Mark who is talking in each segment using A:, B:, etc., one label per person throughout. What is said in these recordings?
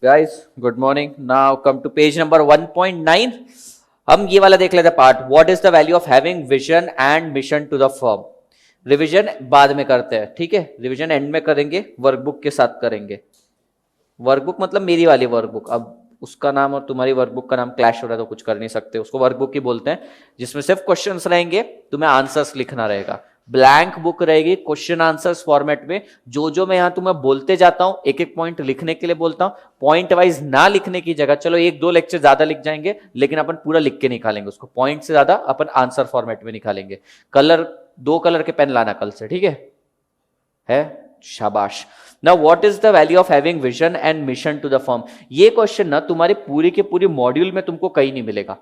A: Guys, good morning. Now come to page number 1.9. हम ये वाला देख लेते हैं part. What is the value of having vision and mission to the firm. Revision बाद में करते हैं, ठीक है. रिवीजन एंड में करेंगे, वर्कबुक के साथ करेंगे. वर्कबुक मतलब मेरी वाली वर्कबुक. अब उसका नाम और तुम्हारी वर्कबुक का नाम क्लैश हो रहा है तो कुछ कर नहीं सकते. उसको वर्कबुक ही बोलते हैं, जिसमें सिर्फ क्वेश्चंस रहेंगे, तुम्हें आंसर्स लिखना रहेगा. ब्लैंक बुक रहेगी क्वेश्चन आंसर्स फॉर्मेट में. जो मैं यहां तुम्हें बोलते जाता हूं, एक एक पॉइंट लिखने के लिए बोलता हूं. पॉइंट वाइज ना लिखने की जगह चलो एक दो लेक्चर ज्यादा लिख जाएंगे, लेकिन अपन पूरा लिख के निकालेंगे उसको. पॉइंट से ज्यादा अपन आंसर फॉर्मेट में निकालेंगे. कलर, 2 कलर के पेन लाना कल से, ठीक है. शाबाश. Now what is the value of having vision and mission to the firm. ये क्वेश्चन ना तुम्हारे पूरी के पूरी मॉड्यूल में तुमको कहीं नहीं मिलेगा,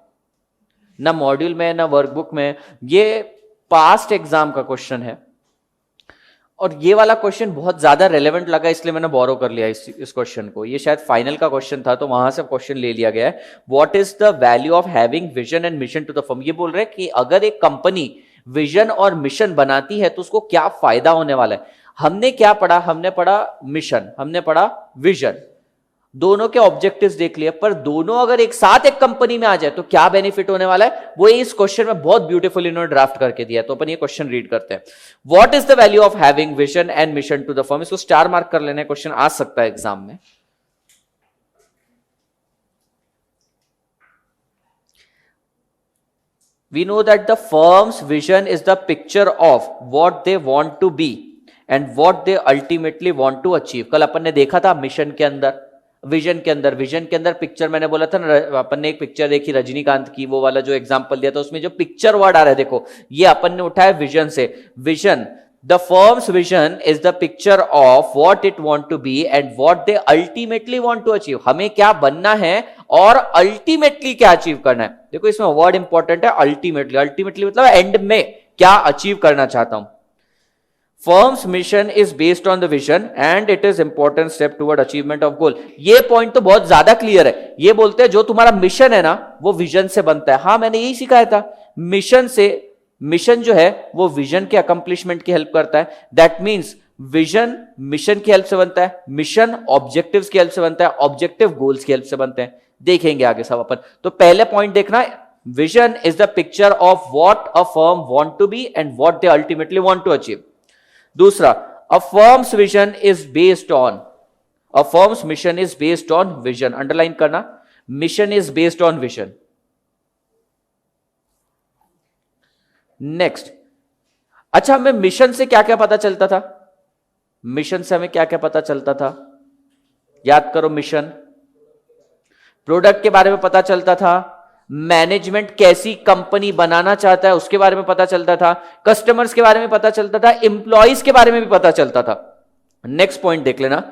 A: ना मॉड्यूल में ना वर्कबुक में. ये पास्ट एग्जाम का क्वेश्चन है और ये वाला क्वेश्चन बहुत ज्यादा रेलेवेंट लगा, इसलिए मैंने बोरो कर लिया इस क्वेश्चन को. ये शायद फाइनल का क्वेश्चन था तो वहां से क्वेश्चन ले लिया गया है. What is the value of having vision and mission to the firm. ये बोल रहे हैं कि अगर एक कंपनी विजन और मिशन बनाती है तो उसको क्या फायदा होने वाला है. हमने क्या पढ़ा, हमने पढ़ा मिशन, हमने पढ़ा विजन. दोनों के ऑब्जेक्टिव्स देख लिए, पर दोनों अगर एक साथ एक कंपनी में आ जाए तो क्या बेनिफिट होने वाला है, वो इस क्वेश्चन में बहुत ब्यूटीफुल इन्होंने ड्राफ्ट करके दिया है. तो अपन ये क्वेश्चन रीड करते हैं. What is the value of having vision and mission to the firm. इसको स्टार मार्क कर लेना, क्वेश्चन आ सकता है एग्जाम में. We know that the firm's vision is the picture of what they want to be and what they ultimately want to achieve. कल अपन ने देखा था मिशन के अंदर, विजन के अंदर पिक्चर मैंने बोला था ना. अपन ने एक पिक्चर देखी रजनीकांत की, वो वाला जो एग्जांपल दिया था, उसमें जो पिक्चर वर्ड आ रहा है देखो, ये अपन ने उठाया विजन से. Vision, the firm's vision is the picture of what it want to be and what they ultimately want to achieve. हमें क्या बनना है और अल्टीमेटली क्या अचीव करना है. देखो इसमें वर्ड इंपॉर्टेंट है अल्टीमेटली. अल्टीमेटली मतलब एंड में क्या अचीव करना चाहता हूं. Firm's mission is based on the vision and it is important step toward achievement of goal. ये पॉइंट तो बहुत ज्यादा क्लियर है. ये बोलते हैं जो तुम्हारा मिशन है ना वो विजन से बनता है. हाँ, मैंने यही सिखाया था. मिशन से, मिशन जो है वो विजन के अकम्प्लिशमेंट की हेल्प करता है. दैट मींस विजन मिशन की हेल्प से बनता है, मिशन ऑब्जेक्टिव्स की हेल्प से बनता है, ऑब्जेक्टिव गोल्स की हेल्प से बनते हैं. देखेंगे आगे सब अपन. तो पहले पॉइंट देखना, vision is the picture of what a firm want to be and what they ultimately want to achieve. दूसरा, a firm's vision is based on, a firm's mission is based on vision. Underline करना, mission is based on vision. Next, अच्छा हमें mission से क्या क्या पता चलता था. मिशन से हमें क्या क्या पता चलता था, याद करो. मिशन, प्रोडक्ट के बारे में पता चलता था, मैनेजमेंट कैसी कंपनी बनाना चाहता है उसके बारे में पता चलता था, कस्टमर्स के बारे में पता चलता था, इंप्लॉइज के बारे में भी पता चलता था. नेक्स्ट पॉइंट देख लेना,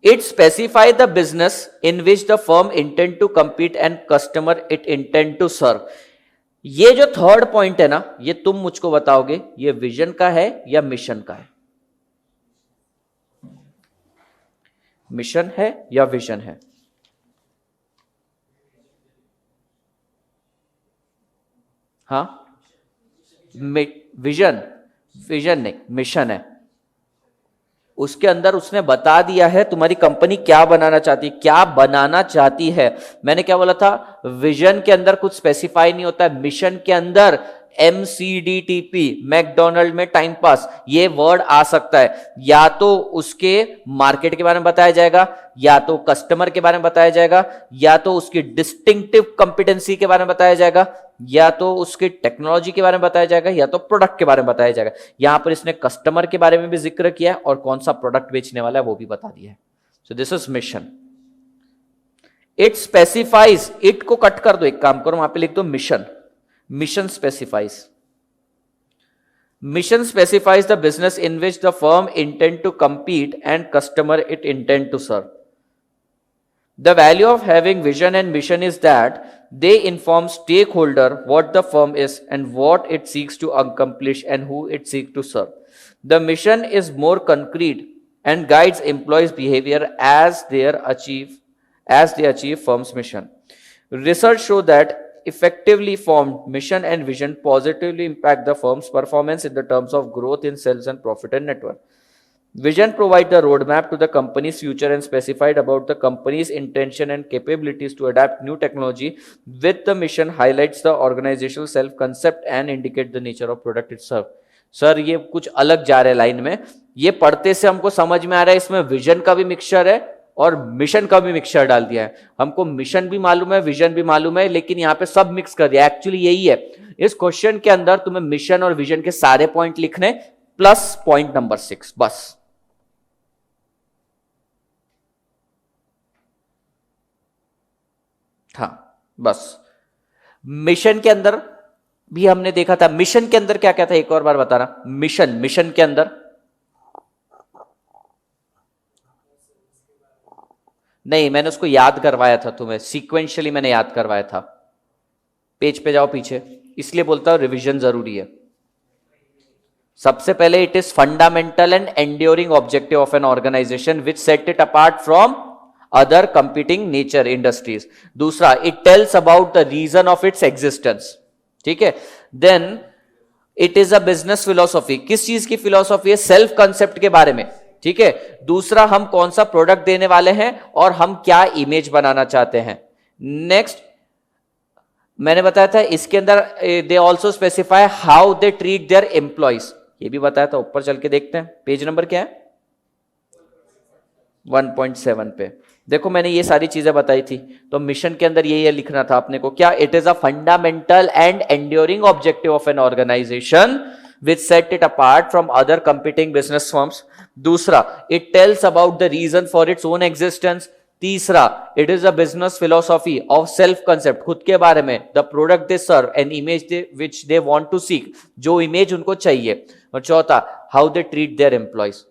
A: it specify the business in which the firm intend to compete and customer it intend to serve. ये जो थर्ड पॉइंट है ना, ये तुम मुझको बताओगे ये विजन का है या मिशन का है. मिशन है या विजन है. हाँ, विजन, विजन नहीं मिशन है. उसके अंदर उसने बता दिया है तुम्हारी कंपनी क्या बनाना चाहती है, क्या बनाना चाहती है. मैंने क्या बोला था, विजन के अंदर कुछ स्पेसिफाई नहीं होता है. मिशन के अंदर MCDTP, मैकडोनल्ड में टाइम पास, ये वर्ड आ सकता है. या तो उसके मार्केट के बारे में बताया जाएगा, या तो कस्टमर के बारे में बताया जाएगा, या तो उसकी डिस्टिंक्टिव कॉम्पिटेंसी के बारे में बताया जाएगा, या तो उसकी टेक्नोलॉजी के बारे में बताया जाएगा, या तो प्रोडक्ट के बारे में बताया जाएगा. यहां पर इसने कस्टमर के बारे में भी जिक्र किया है और कौन सा प्रोडक्ट बेचने वाला है वो भी बता दिया है. So this is mission. It specifies, it को कट कर दो, एक काम करो वहां पे लिख दो mission. Mission specifies, mission specifies the business in which the firm intend to compete and customer it intend to serve. The value of having vision and mission is that they inform stakeholder what the firm is and what it seeks to accomplish and who it seeks to serve. The mission is more concrete and guides employees' behavior as they achieve firm's mission. Research show that effectively formed mission and vision positively impact the firm's performance in the terms of growth in sales and profit and net worth. Vision provide the roadmap to the company's future and specified about the company's intention and capabilities to adapt new technology with the mission highlights the organizational self concept and indicate the nature of product itself. Sir ये कुछ अलग जा रहा है line में, ये पढ़ते से हमको समझ में आ रहा है इसमें विजन का भी मिक्सचर है और मिशन का भी मिक्सचर डाल दिया है। हमको मिशन भी मालूम है, विजन भी मालूम है, लेकिन यहाँ पे सब मिक्स कर दिया। एक्चुअली यही है, इस क्वेश्चन के अंदर तुम्हें मिशन और विजन के सारे पॉइंट लिखने प्लस पॉइंट नंबर 6 बस। हाँ बस। मिशन के अंदर भी हमने देखा था, मिशन के अंदर क्या क्या था एक और बार बताना। मिशन के अंदर नहीं, मैंने उसको याद करवाया था तुम्हें, सीक्वेंशियली मैंने याद करवाया था। पेज पे जाओ पीछे, इसलिए बोलता हूं रिवीजन जरूरी है। सबसे पहले it is fundamental and enduring objective of an organization which set it apart from other competing nature industries. दूसरा, it tells about the reason of its existence, ठीक है। Then it is a business philosophy, किस चीज की philosophy है? Self concept के बारे में, ठीक है। दूसरा, हम कौन सा प्रोडक्ट देने वाले हैं और हम क्या इमेज बनाना चाहते हैं। नेक्स्ट मैंने बताया था इसके अंदर they also specify how they treat there employees, ये भी बताया था। ऊपर चल के देखते हैं, पेज नंबर क्या है? 1.7 पे देखो, मैंने ये सारी चीजें बताई थी। तो मिशन के अंदर ये लिखना था अपने को, क्या? It is a fundamental and enduring objective of an organization which set it apart from other competing business firms. दूसरा, it tells about the reason for its own existence. तीसरा, it is a business philosophy of self concept, खुद के बारे में। The product they serve an image which they want to seek, जो image उनको चाहिए। और चौथा, how they treat their employees.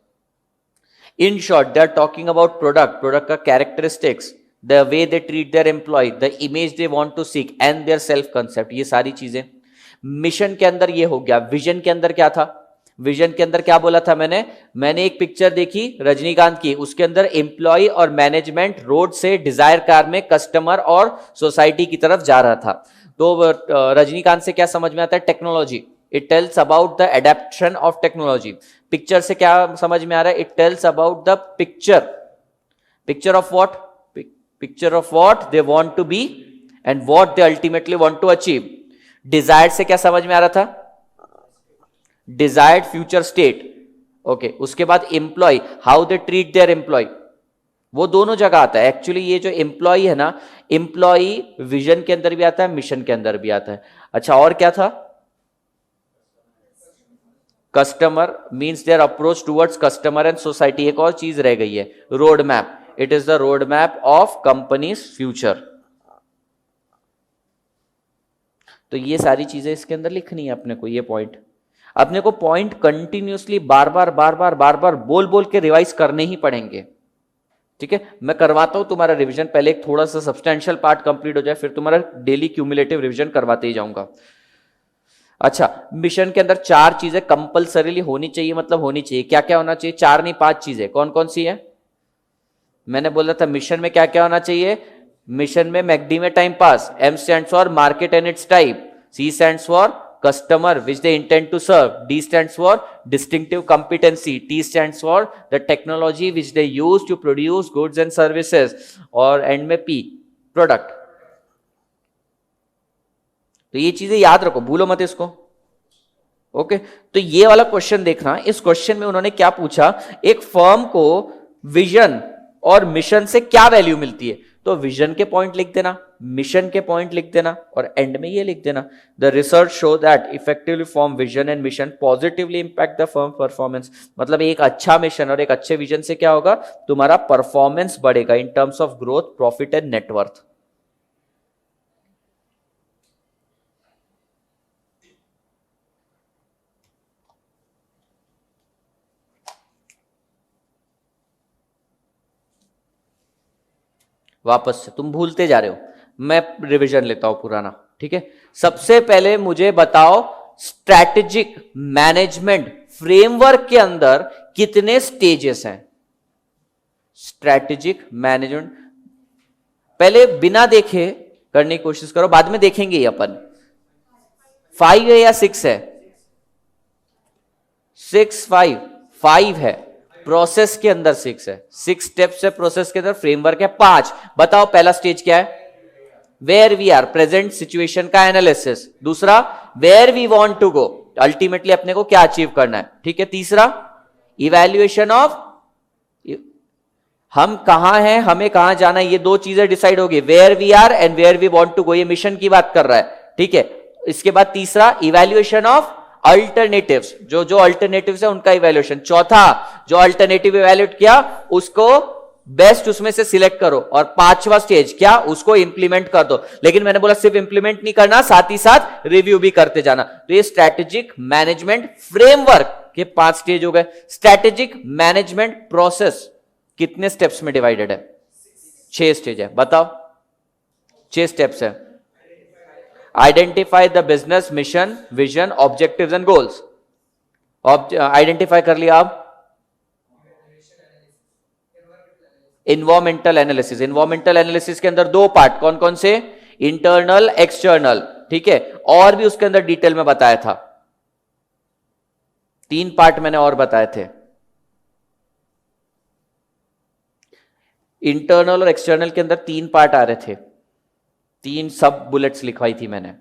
A: In short, they are talking about product का characteristics, the way they treat their employee, the image they want to seek and their self concept, ये सारी चीजें। Mission के अंदर ये हो गया। विजन के अंदर क्या था? विजन के अंदर क्या बोला था मैंने एक पिक्चर देखी रजनीकांत की, उसके अंदर एम्प्लॉय और मैनेजमेंट रोड से डिजायर कार में कस्टमर और सोसाइटी की तरफ जा रहा था। तो रजनीकांत से क्या समझ में आता है? Technology. It tells about the adoption of technology. Picture से क्या समझ में आ रहा है? It tells about the picture of what? Picture of what they want to be and what they ultimately want to achieve. Desired से क्या समझ में आ रहा था? Desired future state, okay. उसके बाद employee, how they treat their employee, वो दोनों जगह आता है। एक्चुअली ये जो एम्प्लॉय है ना, एम्प्लॉय विजन के अंदर भी आता है, मिशन के अंदर भी आता है। अच्छा, और क्या था? Customer means there approach towards customer and society. एक और चीज रह गई है, road map. It is the road map of companies future. तो ये सारी चीजें इसके अंदर लिखनी है अपने को। ये पॉइंट अपने को कंटिन्यूसली बार बार बोल के रिवाइज करने ही पड़ेंगे, ठीक है। मैं करवाता हूं तुम्हारा रिवीजन, पहले एक थोड़ा सा सब्सटेंशियल पार्ट कंप्लीट हो जाए, फिर तुम्हारा डेली क्यूमुलेटिव रिवीजन करवाते ही जाऊंगा। अच्छा, मिशन के अंदर 4 चीजें कंपल्सरीली होनी चाहिए, मतलब होनी चाहिए। क्या क्या होना चाहिए? 4 नहीं 5 चीजें। कौन कौन सी है? मैंने बोला था मिशन में क्या क्या होना चाहिए। मिशन में मैकडी में time pass, M stands for market and its type, C stands for customer which they intend to serve, D stands for distinctive competency, T stands for the technology which they use to produce goods and services, और end में P, product. तो ये चीजें याद रखो, भूलो मत इसको, ओके। तो ये वाला क्वेश्चन देखना, इस क्वेश्चन में उन्होंने क्या पूछा, एक फर्म को विजन और मिशन से क्या वैल्यू मिलती है। तो विजन के पॉइंट लिख देना, मिशन के पॉइंट लिख देना, और एंड में ये लिख देना, the research show that effectively form vision and mission positively impact the firm performance. मतलब एक अच्छा मिशन और एक अच्छे विजन से क्या होगा, तुम्हारा परफॉर्मेंस बढ़ेगा in terms of growth, profit and net worth. वापस से तुम भूलते जा रहे हो, मैं रिवीजन लेता हूं पुराना, ठीक है। सबसे पहले मुझे बताओ, स्ट्रैटेजिक मैनेजमेंट फ्रेमवर्क के अंदर कितने स्टेजेस हैं? स्ट्रैटेजिक मैनेजमेंट पहले बिना देखे करने की कोशिश करो, बाद में देखेंगे ये अपन। 5 है या 6 है? 6 5 5 है। प्रोसेस के अंदर 6 है, 6 स्टेप्स है प्रोसेस के अंदर, फ्रेमवर्क है 5। बताओ पहला स्टेज क्या है? Where we are, present situation का एनालिसिस। दूसरा, where we want to go, ultimately अपने को क्या अचीव करना है, ठीक है। तीसरा, इवैल्यूएशन ऑफ, हम कहां हैं, हमें कहां जाना है, ये दो चीजें डिसाइड होगी, where we are and where we want to go, ये मिशन की बात कर रहा है, ठीक है। इसके बाद तीसरा, इवैल्यूएशन ऑफ अल्टरनेटिव्स, जो अल्टरनेटिव्स है उनका इवैल्यूएशन। चौथा, जो अल्टरनेटिव इवैल्यूएट किया उसको बेस्ट उसमें से सिलेक्ट करो। और पांचवा स्टेज क्या, उसको इंप्लीमेंट कर दो। लेकिन मैंने बोला सिर्फ इंप्लीमेंट नहीं करना, साथ ही साथ रिव्यू भी करते जाना। तो ये स्ट्रैटेजिक मैनेजमेंट फ्रेमवर्क के 5 स्टेज हो गए। स्ट्रैटेजिक मैनेजमेंट प्रोसेस कितने स्टेप्स में डिवाइडेड है? 6 स्टेज है। बताओ 6 स्टेप्स है। Identify the business mission, vision, objectives and goals. Identify कर लिया आप। इन्वायरमेंटल एनालिसिस, इन्वायरमेंटल एनालिसिस के अंदर 2 पार्ट, कौन कौन से? इंटरनल, एक्सटर्नल, ठीक है। और भी उसके अंदर डिटेल में बताया था, 3 पार्ट मैंने और बताए थे। इंटरनल और एक्सटर्नल के अंदर 3 पार्ट आ रहे थे, 3 सब बुलेट्स लिखवाई थी मैंने।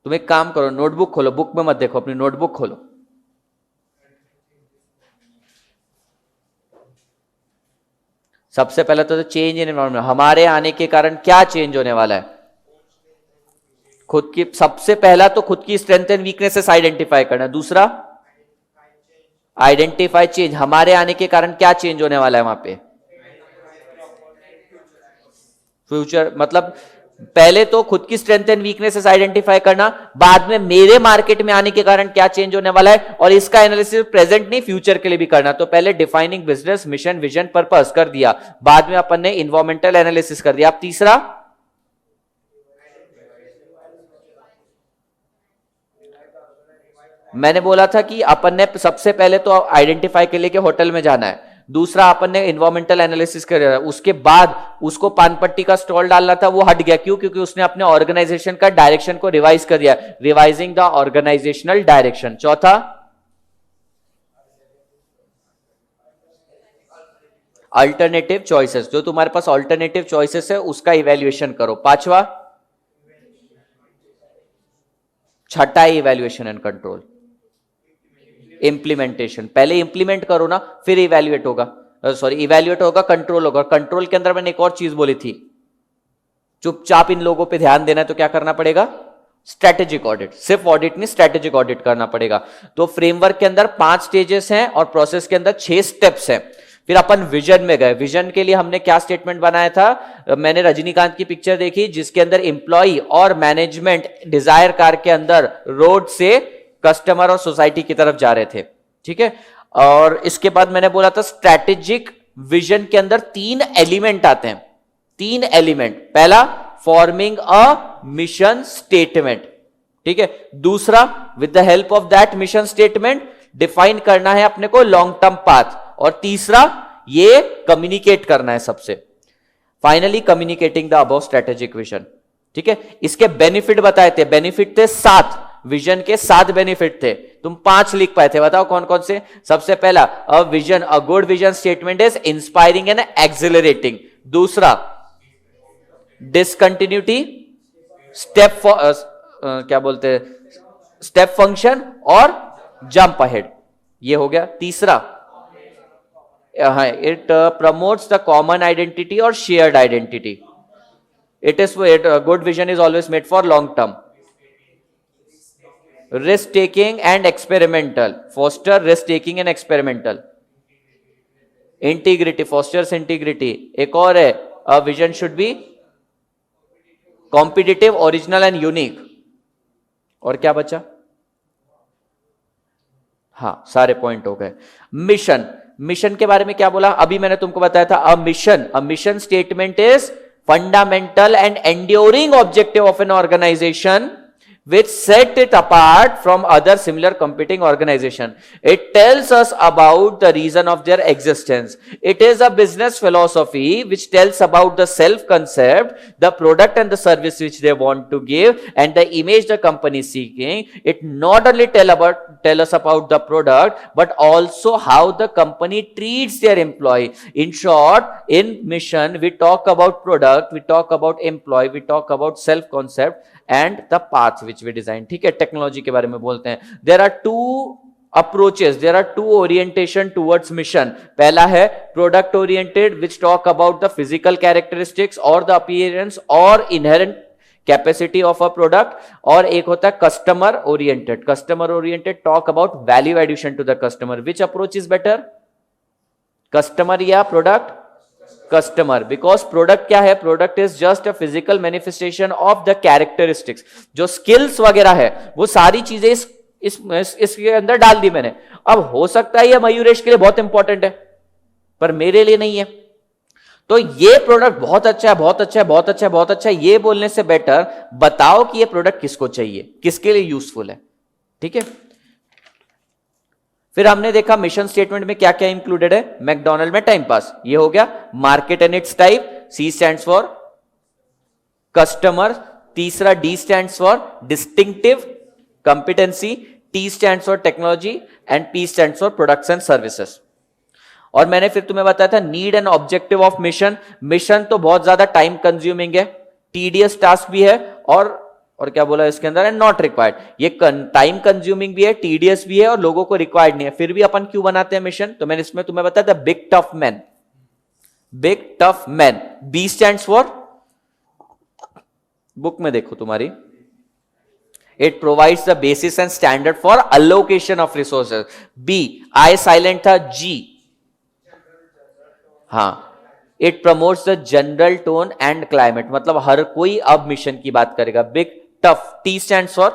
A: तुम एक काम करो, नोटबुक खोलो, बुक में मत देखो, अपनी नोटबुक खोलो। सबसे पहले तो चेंज इन एनवायरमेंट, हमारे आने के कारण क्या चेंज होने वाला है? खुद की, सबसे पहला तो खुद की स्ट्रेंथ एंड वीकनेसेस आइडेंटिफाई करना। दूसरा, आइडेंटिफाई चेंज, हमारे आने के कारण क्या चेंज होने वाला है वहां पे? फ्यूचर, मतलब पहले तो खुद की स्ट्रेंथ एंड वीकनेसेस आइडेंटिफाई करना, बाद में मेरे मार्केट में आने के कारण क्या चेंज होने वाला है, और इसका एनालिसिस प्रेजेंट नहीं फ्यूचर के लिए भी करना। तो पहले defining business mission, vision, purpose कर दिया, बाद में अपन ने इन्वायरमेंटल एनालिसिस कर दिया। अब तीसरा, मैंने बोला था कि अपन ने सबसे पहले तो आइडेंटिफाई के लिए कि होटल में जाना है। दूसरा, अपन ने इन्वायरमेंटल एनालिसिस कर, उसके बाद उसको पान पट्टी का स्टॉल डालना था, वो हट गया। क्यों? क्योंकि उसने अपने ऑर्गेनाइजेशन का डायरेक्शन को रिवाइज कर दिया, रिवाइजिंग द ऑर्गेनाइजेशनल डायरेक्शन। चौथा, अल्टरनेटिव चॉइसेस, जो तुम्हारे पास अल्टरनेटिव चॉइसेस है उसका इवैल्यूएशन करो। पांचवा, छठा, इवैल्यूएशन एंड कंट्रोल, इंप्लीमेंटेशन। पहले इंप्लीमेंट करो ना, फिर इवैल्यूएट होगा, सॉरी इवैल्यूएट होगा, कंट्रोल होगा। कंट्रोल के अंदर मैंने एक और चीज बोली थी, चुपचाप इन लोगों पे ध्यान देना है। तो क्या करना पड़ेगा? स्ट्रैटेजिक ऑडिट, सिर्फ ऑडिट नहीं, स्ट्रैटेजिक ऑडिट करना पड़ेगा। तो फ्रेमवर्क के अंदर 5 स्टेजेस हैं और प्रोसेस के अंदर 6 स्टेप्स हैं। फिर अपन विजन में गए। विजन के लिए हमने क्या स्टेटमेंट बनाया था? मैंने रजनीकांत की पिक्चर देखी जिसके अंदर एम्प्लॉय और मैनेजमेंट डिजायर कार के अंदर रोड से कस्टमर और सोसाइटी की तरफ जा रहे थे, ठीक है। और इसके बाद मैंने बोला था स्ट्रैटेजिक विजन के अंदर 3 एलिमेंट आते हैं, 3 एलिमेंट। पहला, फॉर्मिंग अ मिशन स्टेटमेंट, ठीक है। दूसरा, with the help of that mission statement define करना है अपने को लॉन्ग टर्म पाथ। और तीसरा, ये कम्युनिकेट करना है सबसे। Finally communicating the above strategic vision, ठीक है। इसके बेनिफिट बताए थे, बेनिफिट थे 7, विजन के 7 बेनिफिट थे। तुम 5 लिख पाए थे, बताओ कौन कौन से? सबसे पहला, a vision, a good vision statement is inspiring and accelerating. दूसरा, डिसकंटिन्यूटी, स्टेप क्या बोलते हैं, स्टेप फंक्शन और जंप अहेड, ये हो गया। तीसरा, it promotes the common identity और shared identity. It good vision is always made for long term. Risk taking and experimental, foster risk taking and experimental. Integrity, fosters integrity. एक और है, a vision should be competitive, original and unique. और क्या बचा? हाँ, सारे point हो गए। मिशन, मिशन के बारे में क्या बोला? अभी मैंने तुमको बताया था, a mission statement is fundamental and enduring objective of an organisation which set it apart from other similar competing organization. It tells us about the reason of their existence. It is a business philosophy which tells about the self concept, the product and the service which they want to give, and the image the company is seeking. It not only tell us about the product, but also how the company treats their employee. In short, in mission, we talk about product, we talk about employee, we talk about self concept and the path which we design. ठीक है, technology के बारे में बोलते हैं. There are two approaches, there are two orientation towards mission. पहला है product oriented, which talk about the physical characteristics or the appearance or inherent capacity of a product, और एक होता है customer oriented. Customer oriented talk about value addition to the customer. Which approach is better? Customer या product? Customer. Because product क्या है? Product is just a physical manifestation of the characteristics. जो skills वगैरह है वो सारी चीजें इसके अंदर डाल दी मैंने. अब हो सकता है ये मयूरेश के लिए बहुत इंपॉर्टेंट है, पर मेरे लिए नहीं है. तो ये प्रोडक्ट बहुत अच्छा है, बहुत अच्छा है, बहुत अच्छा है, बहुत अच्छा है, ये बोलने से बेटर बताओ कि ये प्रोडक्ट किसको चाहिए, किसके लिए यूजफुल है. ठीक है. फिर हमने देखा मिशन स्टेटमेंट में क्या क्या इंक्लूडेड है. मैकडॉनल्ड में टाइम पास, ये हो गया. Market and its type, C stands for customer. तीसरा D stands for distinctive competency, T stands for technology and P stands for products and services. और मैंने फिर तुम्हें बताया था need and objective of mission. Mission तो बहुत ज्यादा टाइम कंज्यूमिंग है, टीडीएस टास्क भी है, और क्या बोला इसके अंदर है, नॉट रिक्वायर्ड. ये टाइम कंज्यूमिंग भी है, टीडीएस भी है, और लोगों को रिक्वायर्ड नहीं है. फिर भी अपन क्यों बनाते हैं मिशन? तो मैंने इसमें तुम्हें बताया था big tough man. Big tough man. B stands for, book में देखो तुम्हारी, it provides the basis and standard for allocation of resources. B, I silent था, जी, हां, it promotes the general tone and climate. मतलब हर कोई अब मिशन की बात करेगा. Big tough. T stands for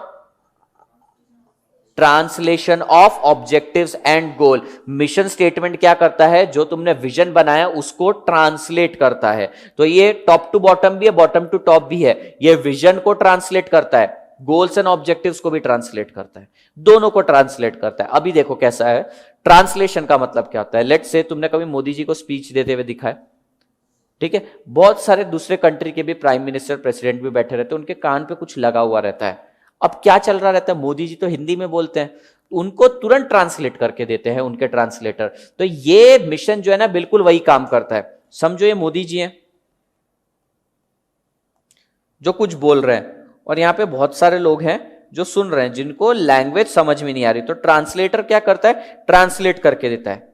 A: translation of objectives and goal. Mission statement क्या करता है? जो तुमने विजन बनाया उसको ट्रांसलेट करता है. तो ये टॉप टू बॉटम भी है, बॉटम टू टॉप भी है. ये विजन को ट्रांसलेट करता है, गोल्स एंड ऑब्जेक्टिव्स को भी ट्रांसलेट करता है, दोनों को ट्रांसलेट करता है. अभी देखो कैसा है. ट्रांसलेशन का मतलब क्या होता है? लेट्स से तुमने कभी मोदी जी को स्पीच देते हुए दिखा है. ठीक है. बहुत सारे दूसरे कंट्री के भी प्राइम मिनिस्टर, प्रेसिडेंट भी बैठे रहते हैं, उनके कान पे कुछ लगा हुआ रहता है. अब क्या चल रहा रहता है? मोदी जी तो हिंदी में बोलते हैं, उनको तुरंत ट्रांसलेट करके देते हैं उनके ट्रांसलेटर. तो ये मिशन जो है ना बिल्कुल वही काम करता है. समझो ये मोदी जी हैं जो कुछ बोल रहे हैं, और यहां पे बहुत सारे लोग हैं जो सुन रहे हैं जिनको लैंग्वेज समझ में नहीं आ रही. तो ट्रांसलेटर क्या करता है? ट्रांसलेट करके देता है.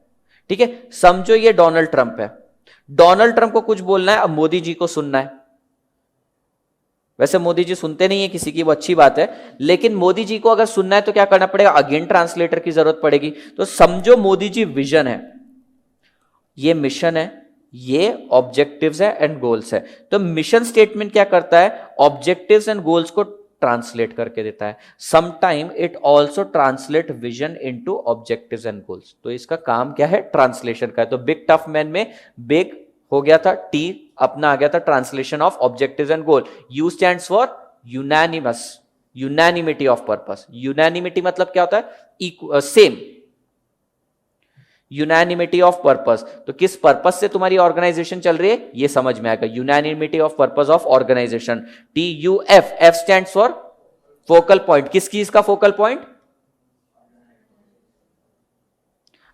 A: ठीक है. समझो ये डोनाल्ड ट्रंप है. डोनाल्ड ट्रंप को कुछ बोलना है, अब मोदी जी को सुनना है. वैसे मोदी जी सुनते नहीं है किसी की, वो अच्छी बात है, लेकिन मोदी जी को अगर सुनना है तो क्या करना पड़ेगा? अगेन ट्रांसलेटर की जरूरत पड़ेगी. तो समझो मोदी जी विजन है, ये मिशन है, ये ऑब्जेक्टिव्स है एंड गोल्स है. तो मिशन स्टेटमेंट क्या करता है? ऑब्जेक्टिव्स एंड गोल्स को ट्रांसलेट करके देता है. Sometime it also translate vision into objectives and goals. तो इसका काम क्या है? ट्रांसलेशन का है. तो बिग टफ मैन में बिग हो गया था, टी अपना आ गया था translation of objectives and goal. You stands for unanimous, unanimity of purpose. Unanimity मतलब क्या होता है? सेम. Unanimity of purpose. तो किस पर्पस से तुम्हारी ऑर्गेनाइजेशन चल रही है ये समझ में आएगा. Unanimity of purpose of organisation. TUF. F stands for focal point. किस चीज का focal point?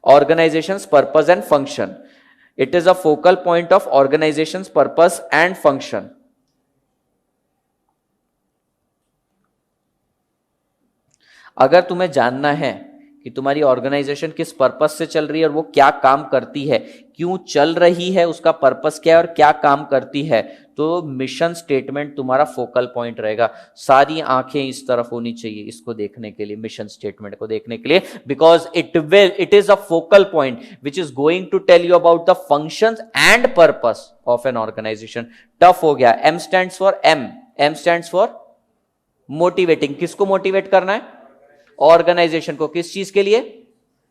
A: Organisation's purpose and function. It is a focal point of organisation's purpose and function. अगर तुम्हें जानना है कि तुम्हारी ऑर्गेनाइजेशन किस पर्पस से चल रही है और वो क्या काम करती है, क्यों चल रही है, उसका पर्पस क्या है और क्या काम करती है, तो मिशन स्टेटमेंट तुम्हारा फोकल पॉइंट रहेगा. सारी आंखें इस तरफ होनी चाहिए इसको देखने के लिए, मिशन स्टेटमेंट को देखने के लिए, because it is a focal point which is going to tell you about the functions and purpose of an organisation. Tough हो गया. M stands for M stands for motivating. किसको मोटिवेट करना है? Organisation को. किस चीज के लिए?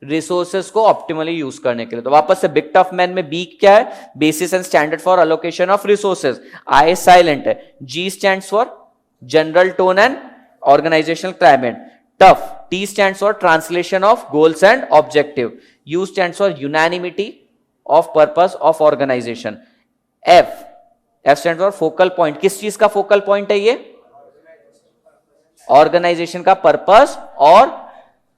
A: रिसोर्सेस को ऑप्टिमली यूज करने के लिए. तो वापस से बिग टफ मैन में बी क्या है? Basis and standard for allocation of resources. I silent है. G stands for general tone and organizational climate. Tough. T stands for translation of goals and objective. U stands for unanimity of purpose of organization. F stands for focal point. किस चीज का focal point है ये? Organisation का purpose और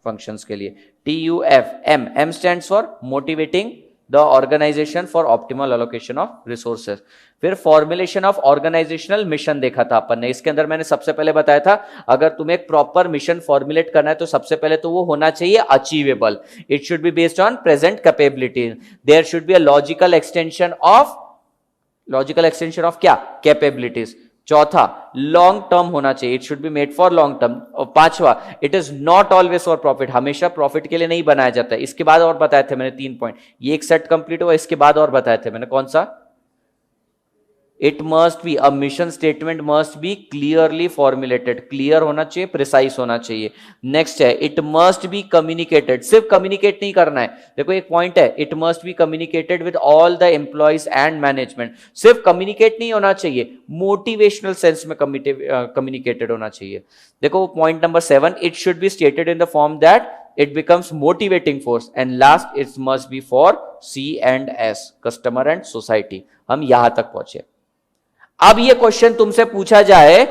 A: functions के लिए. TUF. M stands for motivating the organization for optimal allocation of resources. फिर फॉर्मुलेशन ऑफ ऑर्गेनाइजेशनल मिशन देखा था अपन ने. इसके अंदर मैंने सबसे पहले बताया था अगर तुम्हें एक प्रॉपर मिशन फॉर्मुलेट करना है तो सबसे पहले तो वो होना चाहिए achievable. It should be based on present capabilities. There should be a logical extension of क्या? कैपेबिलिटीज. चौथा, लॉन्ग टर्म होना चाहिए. It should be made for long term. और पांचवा, it is not always for profit. हमेशा profit के लिए नहीं बनाया जाता है. इसके बाद और बताए थे मैंने 3 पॉइंट. ये एक सेट कंप्लीट हुआ. इसके बाद और बताए थे मैंने. कौन सा? It must be a mission statement must be clearly formulated. Clear होना चाहिए, प्रिसाइज होना चाहिए. नेक्स्ट है इट मस्ट बी कम्युनिकेटेड. सिर्फ कम्युनिकेट नहीं करना है. देखो एक पॉइंट है, it must be communicated with all the employees and management. सिर्फ कम्युनिकेट नहीं होना चाहिए, मोटिवेशनल सेंस में कम्युनिकेटेड होना चाहिए. देखो point number 7, it should be stated in the form that it becomes motivating force. And last, it must be for C and S, customer and society. हम यहां तक पहुंचे. अब ये क्वेश्चन तुमसे पूछा जाए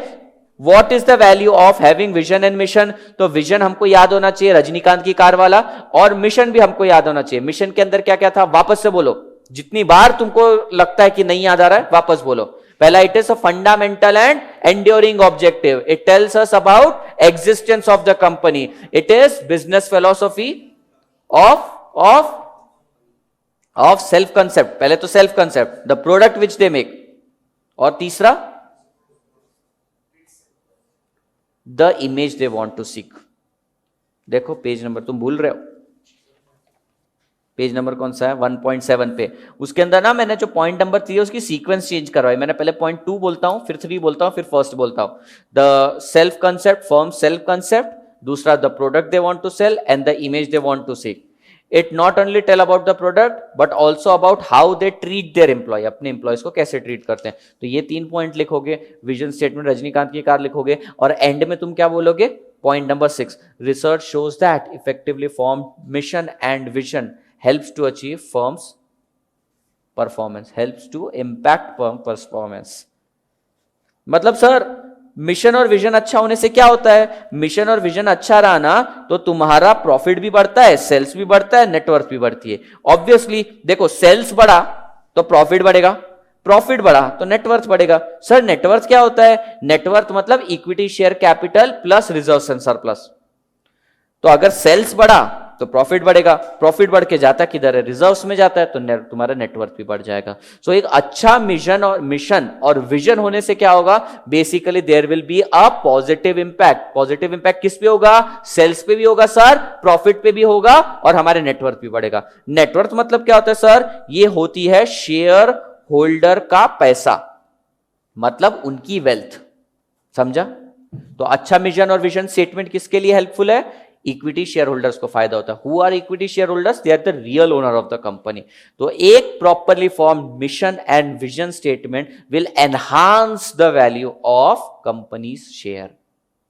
A: what is the value of having vision and mission, तो विजन हमको याद होना चाहिए रजनीकांत की कार वाला, और मिशन भी हमको याद होना चाहिए. मिशन के अंदर क्या क्या था वापस से बोलो. जितनी बार तुमको लगता है कि नहीं याद आ रहा है वापस बोलो. पहला, it is a fundamental and enduring objective. It tells us about existence of the company. It is business philosophy of self concept. पहले तो self concept, the product which they make. और तीसरा, the image they want to seek. देखो page number तुम भूल रहे हो. Page number कौन सा है? 1.7 पे. उसके अंदर ना मैंने जो पॉइंट नंबर 3 है उसकी सीक्वेंस चेंज करवाई. मैंने पहले पॉइंट 2 बोलता हूं, फिर 3 बोलता हूं, फिर फर्स्ट बोलता हूं. The self concept, firm self concept. दूसरा, the product they want to sell and the image they want to seek. It not only tell about the product but also about how they treat their employ. अपने employees को कैसे treat करते हैं. तो ये 3 point लिखोगे. Vision statement Rajinikanth की car लिखोगे. और एंड में तुम क्या बोलोगे? Point number 6, research shows that effectively form mission and vision helps to achieve firm's performance, helps to impact firm performance. मतलब सर मिशन और विजन अच्छा होने से क्या होता है? मिशन और विजन अच्छा रहा ना तो तुम्हारा प्रॉफिट भी बढ़ता है, सेल्स भी बढ़ता है, नेटवर्थ भी बढ़ती है. ऑब्वियसली देखो सेल्स बढ़ा तो प्रॉफिट बढ़ेगा, प्रॉफिट बढ़ा तो नेटवर्थ बढ़ेगा. सर नेटवर्थ क्या होता है? नेटवर्थ मतलब equity share capital plus reserves and surplus. तो अगर सेल्स बढ़ा तो प्रॉफिट बढ़ेगा, प्रॉफिट बढ़ के जाता किधर है? रिजर्व्स में जाता है. तो तुम्हारा नेटवर्थ भी बढ़ जाएगा. सो एक अच्छा मिशन और विजन होने से क्या होगा? Basically there will be a positive impact. Positive impact किस पे होगा? सेल्स पे भी होगा सर, प्रॉफिट पे भी होगा और हमारे नेटवर्थ भी बढ़ेगा. नेटवर्थ मतलब क्या होता है सर? ये होती है शेयर होल्डर का पैसा, मतलब उनकी वेल्थ. समझा? तो अच्छा मिशन और विजन स्टेटमेंट किसके लिए हेल्पफुल है? इक्विटी शेयर होल्डर्स को फायदा होता है. Who are equity share holders? They are the real owner of the company. तो एक properly formed mission and vision statement will enhance the value of company's share.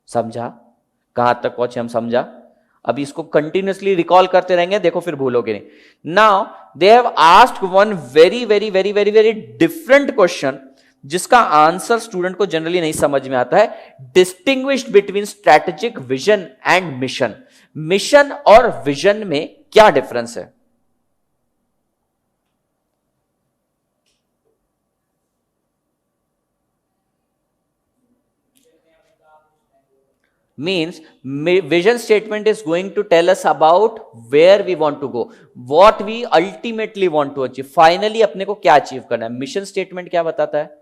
A: समझा? कहां तक पहुंचे हम? समझा? अभी इसको कंटिन्यूअसली रिकॉल करते रहेंगे, देखो फिर भूलोगे नहीं. Now they have asked one very very very very very different question जिसका आंसर स्टूडेंट को जनरली नहीं समझ में आता है. Distinguished between strategic vision and mission. Mission और विजन में क्या डिफरेंस है? Means vision statement is going to tell us about where we want to go, what we ultimately want to achieve. Finally अपने को क्या अचीव करना है. Mission statement क्या बताता है?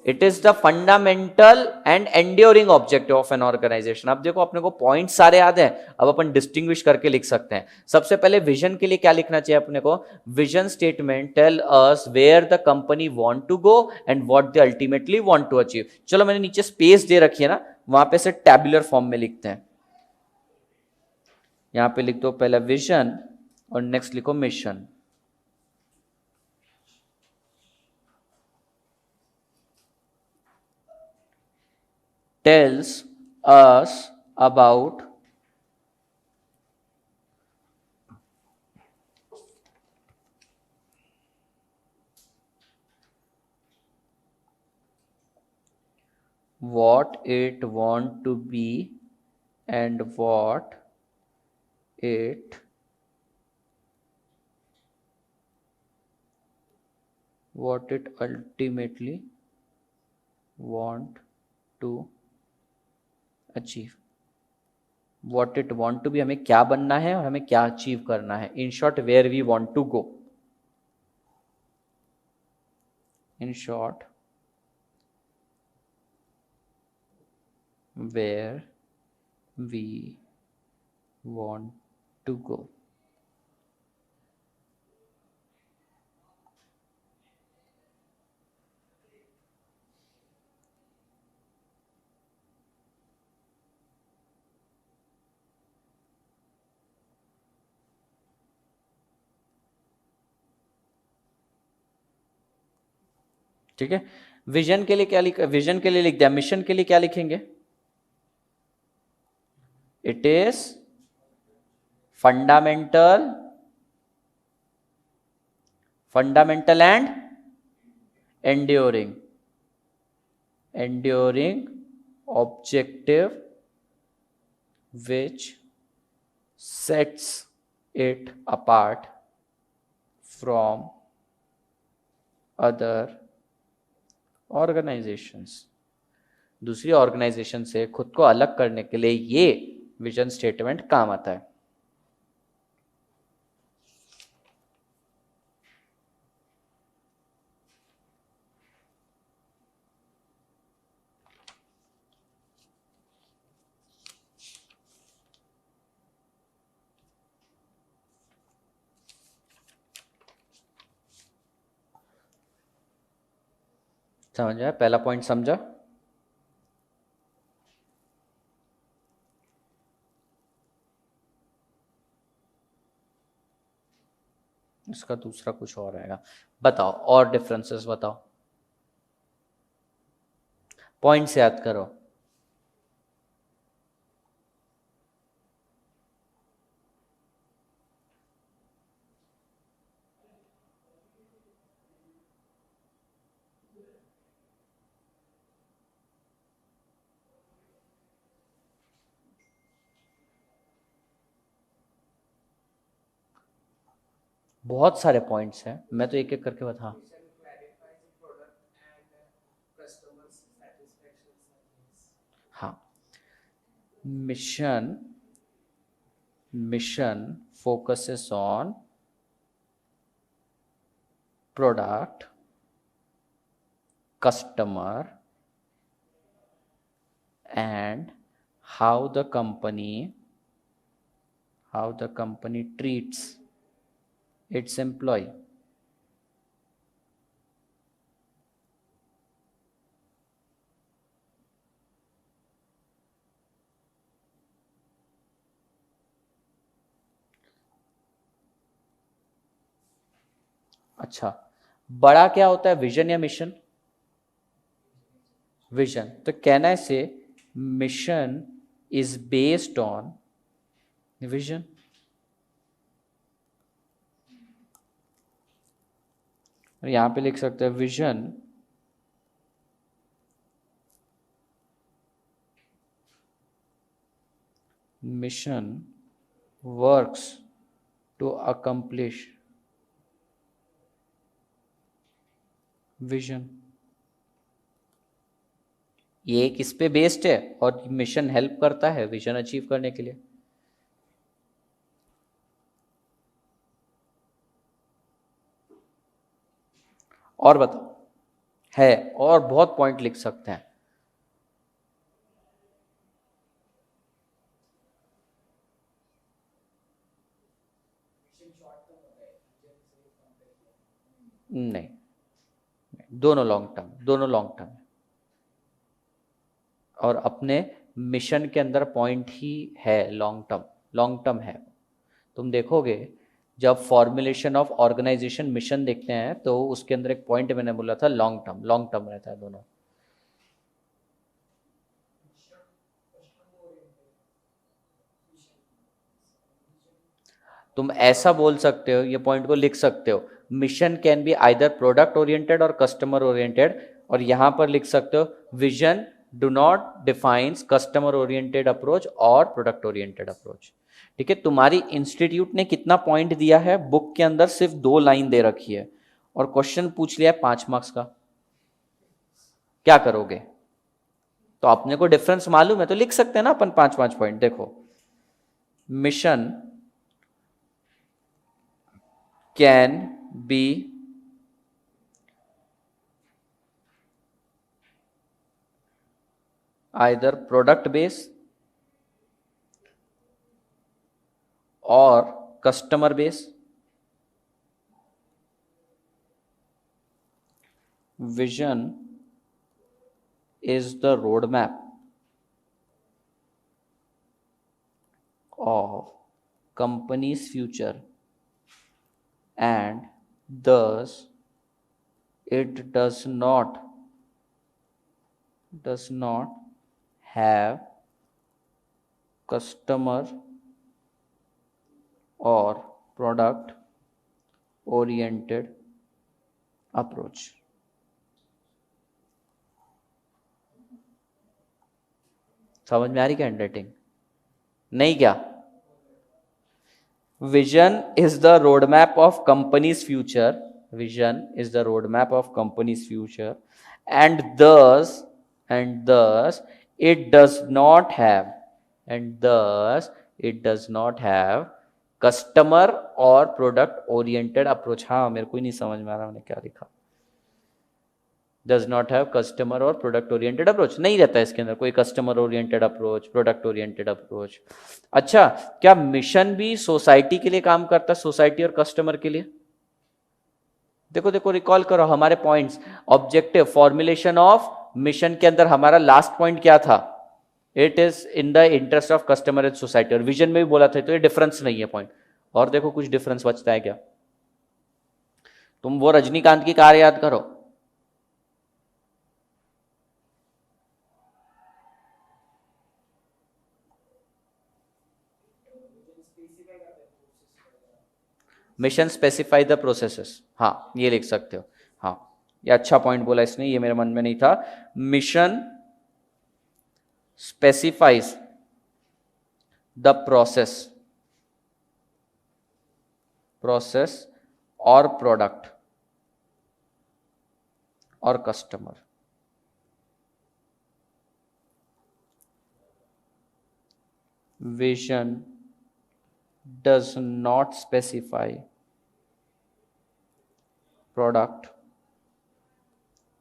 A: It is the fundamental and enduring objective of an organisation. अब देखो अपने को पॉइंट सारे याद हैं, अब अपन डिस्टिंग्विश करके लिख सकते हैं. सबसे पहले विजन के लिए क्या लिखना चाहिए अपने को? Vision statement tell us where the company want to go and what they ultimately want to achieve. चलो मैंने नीचे स्पेस दे रखी है ना, वहां पे से टैबुलर फॉर्म में लिखते हैं. यहां पे लिख दो पहला विजन और नेक्स्ट लिखो mission. tells us about what it want to be and it what it ultimately want to achieve what it want to be, हमें क्या बनना है और हमें क्या अचीव करना है. In short where we want to go. In short where we want to go. ठीक है. विजन के लिए क्या विजन के लिए लिख दिया. मिशन के लिए क्या लिखेंगे. It is fundamental and enduring objective which sets it apart from other organizations. दूसरी ऑर्गेनाइजेशन से खुद को अलग करने के लिए ये विजन स्टेटमेंट काम आता है. समझा. पहला पॉइंट समझा. इसका दूसरा कुछ और आएगा. बताओ और डिफरेंसेस बताओ. पॉइंट से याद करो. बहुत सारे पॉइंट्स हैं, मैं तो एक एक करके बता. हाँ. Mission focuses on product, customer and how the company treats its employee. अच्छा, बड़ा क्या होता है, विजन या मिशन. विजन. तो कहना है से mission is based on vision. यहां पे लिख सकते हैं vision mission works to accomplish vision. ये किस पे बेस्ड है और मिशन हेल्प करता है विजन अचीव करने के लिए. और बताओ. है और बहुत पॉइंट लिख सकते हैं. नहीं, दोनों लॉन्ग टर्म और अपने मिशन के अंदर पॉइंट ही है लॉन्ग टर्म है. तुम देखोगे जब फॉर्मुलेशन ऑफ ऑर्गेनाइजेशन मिशन देखते हैं तो उसके अंदर एक पॉइंट मैंने बोला था लॉन्ग टर्म रहता है दोनों. तुम ऐसा बोल सकते हो, ये पॉइंट को लिख सकते हो, mission can be either product oriented और कस्टमर ओरिएंटेड, और यहां पर लिख सकते हो vision do not defines customer oriented approach और प्रोडक्ट ओरिएंटेड अप्रोच। ठीक है, तुम्हारी इंस्टीट्यूट ने कितना पॉइंट दिया है, बुक के अंदर सिर्फ 2 लाइन दे रखी है और क्वेश्चन पूछ लिया है 5 मार्क्स का, क्या करोगे? तो अपने को डिफरेंस मालूम है तो लिख सकते हैं ना अपन 5-5 पॉइंट। देखो, mission can be either product base और customer base, vision is the roadmap of company's future and thus it does not have customer or product oriented approach। समझ में आ रही क्या हैंडराइटिंग? नहीं क्या? Vision is the road map of companies future, vision is the road map of companies future and thus it does not have customer और product oriented approach. हाँ, मेरे को ही नहीं समझ में आ रहा मैंने क्या लिखा। डज नॉट हैव कस्टमर और प्रोडक्ट ओरिएंटेड अप्रोच, नहीं रहता है इसके अंदर कोई customer oriented approach, product oriented approach. अच्छा, क्या मिशन भी सोसाइटी के लिए काम करता है, सोसाइटी और कस्टमर के लिए? देखो देखो, रिकॉल करो हमारे points. Objective formulation of mission के अंदर हमारा लास्ट पॉइंट क्या था? It is in the interest of customer and society, और विजन में भी बोला था, तो ये डिफरेंस नहीं है पॉइंट। और देखो कुछ डिफरेंस बचता है क्या? तुम वो रजनीकांत की कार याद करो, मिशन स्पेसिफाई द प्रोसेसेस। हाँ, ये लिख सकते हो। हाँ, ये अच्छा पॉइंट बोला इसने, ये मेरे मन में नहीं था। मिशन स्पेसिफाइज द प्रोसेस और प्रोडक्ट और customer. Vision does not specify product,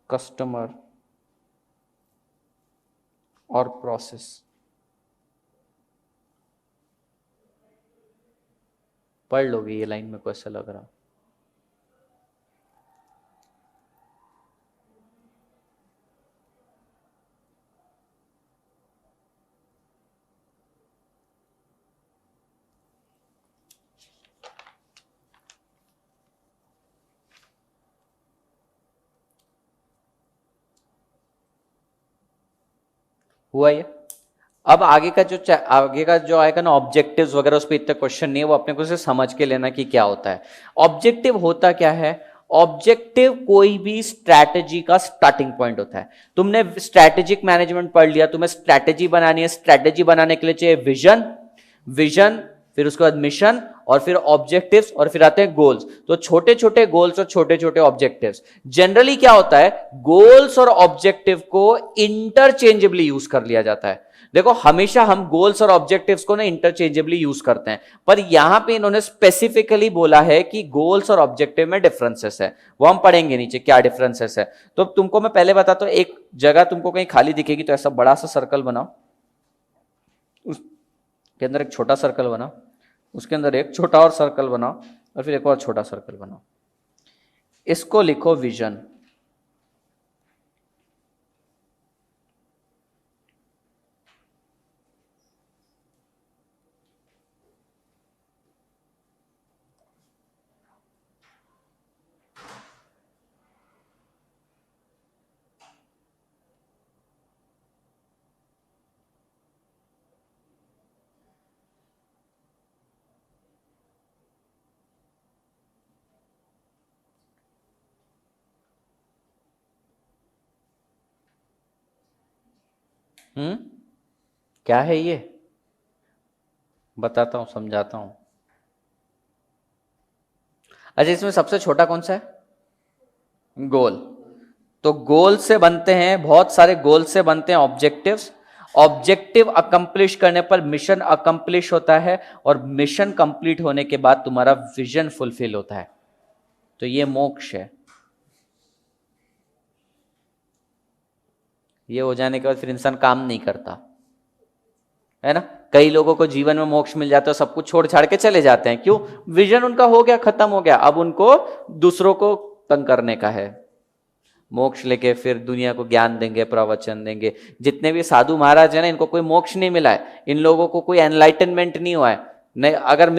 A: customer और process। पढ़ लोगे ये लाइन, में को ऐसा लग रहा। हुआ ये? अब आगे का जो आएगा ना ऑब्जेक्टिव्स वगैरह, उस पर इतना क्वेश्चन नहीं है, वो अपने को से समझ के लेना कि क्या होता है। ऑब्जेक्टिव होता क्या है? ऑब्जेक्टिव कोई भी स्ट्रैटेजी का स्टार्टिंग पॉइंट होता है। तुमने स्ट्रैटेजिक मैनेजमेंट पढ़ लिया, तुम्हें स्ट्रैटेजी बनानी है, स्ट्रैटेजी बनाने के लिए चाहिए विजन, फिर उसके बाद मिशन, और फिर ऑब्जेक्टिव्स, और फिर आते हैं गोल्स। तो छोटे छोटे गोल्स और छोटे छोटे ऑब्जेक्टिव्स। जनरली क्या होता है, गोल्स और ऑब्जेक्टिव को इंटरचेंजेबली यूज कर लिया जाता है। देखो, हमेशा हम गोल्स और ऑब्जेक्टिव्स को ना इंटरचेंजेबली यूज करते हैं, पर यहां पे इन्होंने स्पेसिफिकली बोला है कि गोल्स और ऑब्जेक्टिव में डिफरेंसेस है। वो हम पढ़ेंगे नीचे क्या डिफरेंसेस है। तो तुमको मैं पहले बताता हूं, एक जगह तुमको कहीं खाली दिखेगी तो ऐसा बड़ा सा सर्कल बनाओ, उसके अंदर एक छोटा सर्कल बनाओ, उसके अंदर एक छोटा और सर्कल बनाओ, और फिर एक और छोटा सर्कल बनाओ। इसको लिखो विजन। क्या है ये, बताता हूं, समझाता हूं। अच्छा, इसमें सबसे छोटा कौन सा है? गोल। तो गोल से बनते हैं, बहुत सारे गोल से बनते हैं ऑब्जेक्टिव्स। ऑब्जेक्टिव अकम्प्लिश करने पर मिशन अकम्प्लिश होता है, और मिशन कंप्लीट होने के बाद तुम्हारा विजन फुलफिल होता है। तो ये मोक्ष है। ये हो जाने के बाद फिर इंसान काम नहीं करता है ना। कई लोगों को जीवन में मोक्ष मिल जाता है, सब कुछ छोड़ छाड़ के चले जाते हैं। क्यों? विजन उनका हो गया, खत्म हो गया। अब उनको दूसरों को तंग करने का है। मोक्ष लेके फिर दुनिया को ज्ञान देंगे, प्रवचन देंगे। जितने भी साधु महाराज हैं ना, इनको कोई मोक्ष नहीं मिला है, इन लोगों को कोई एनलाइटनमेंट नहीं हुआ है। नहीं, अगर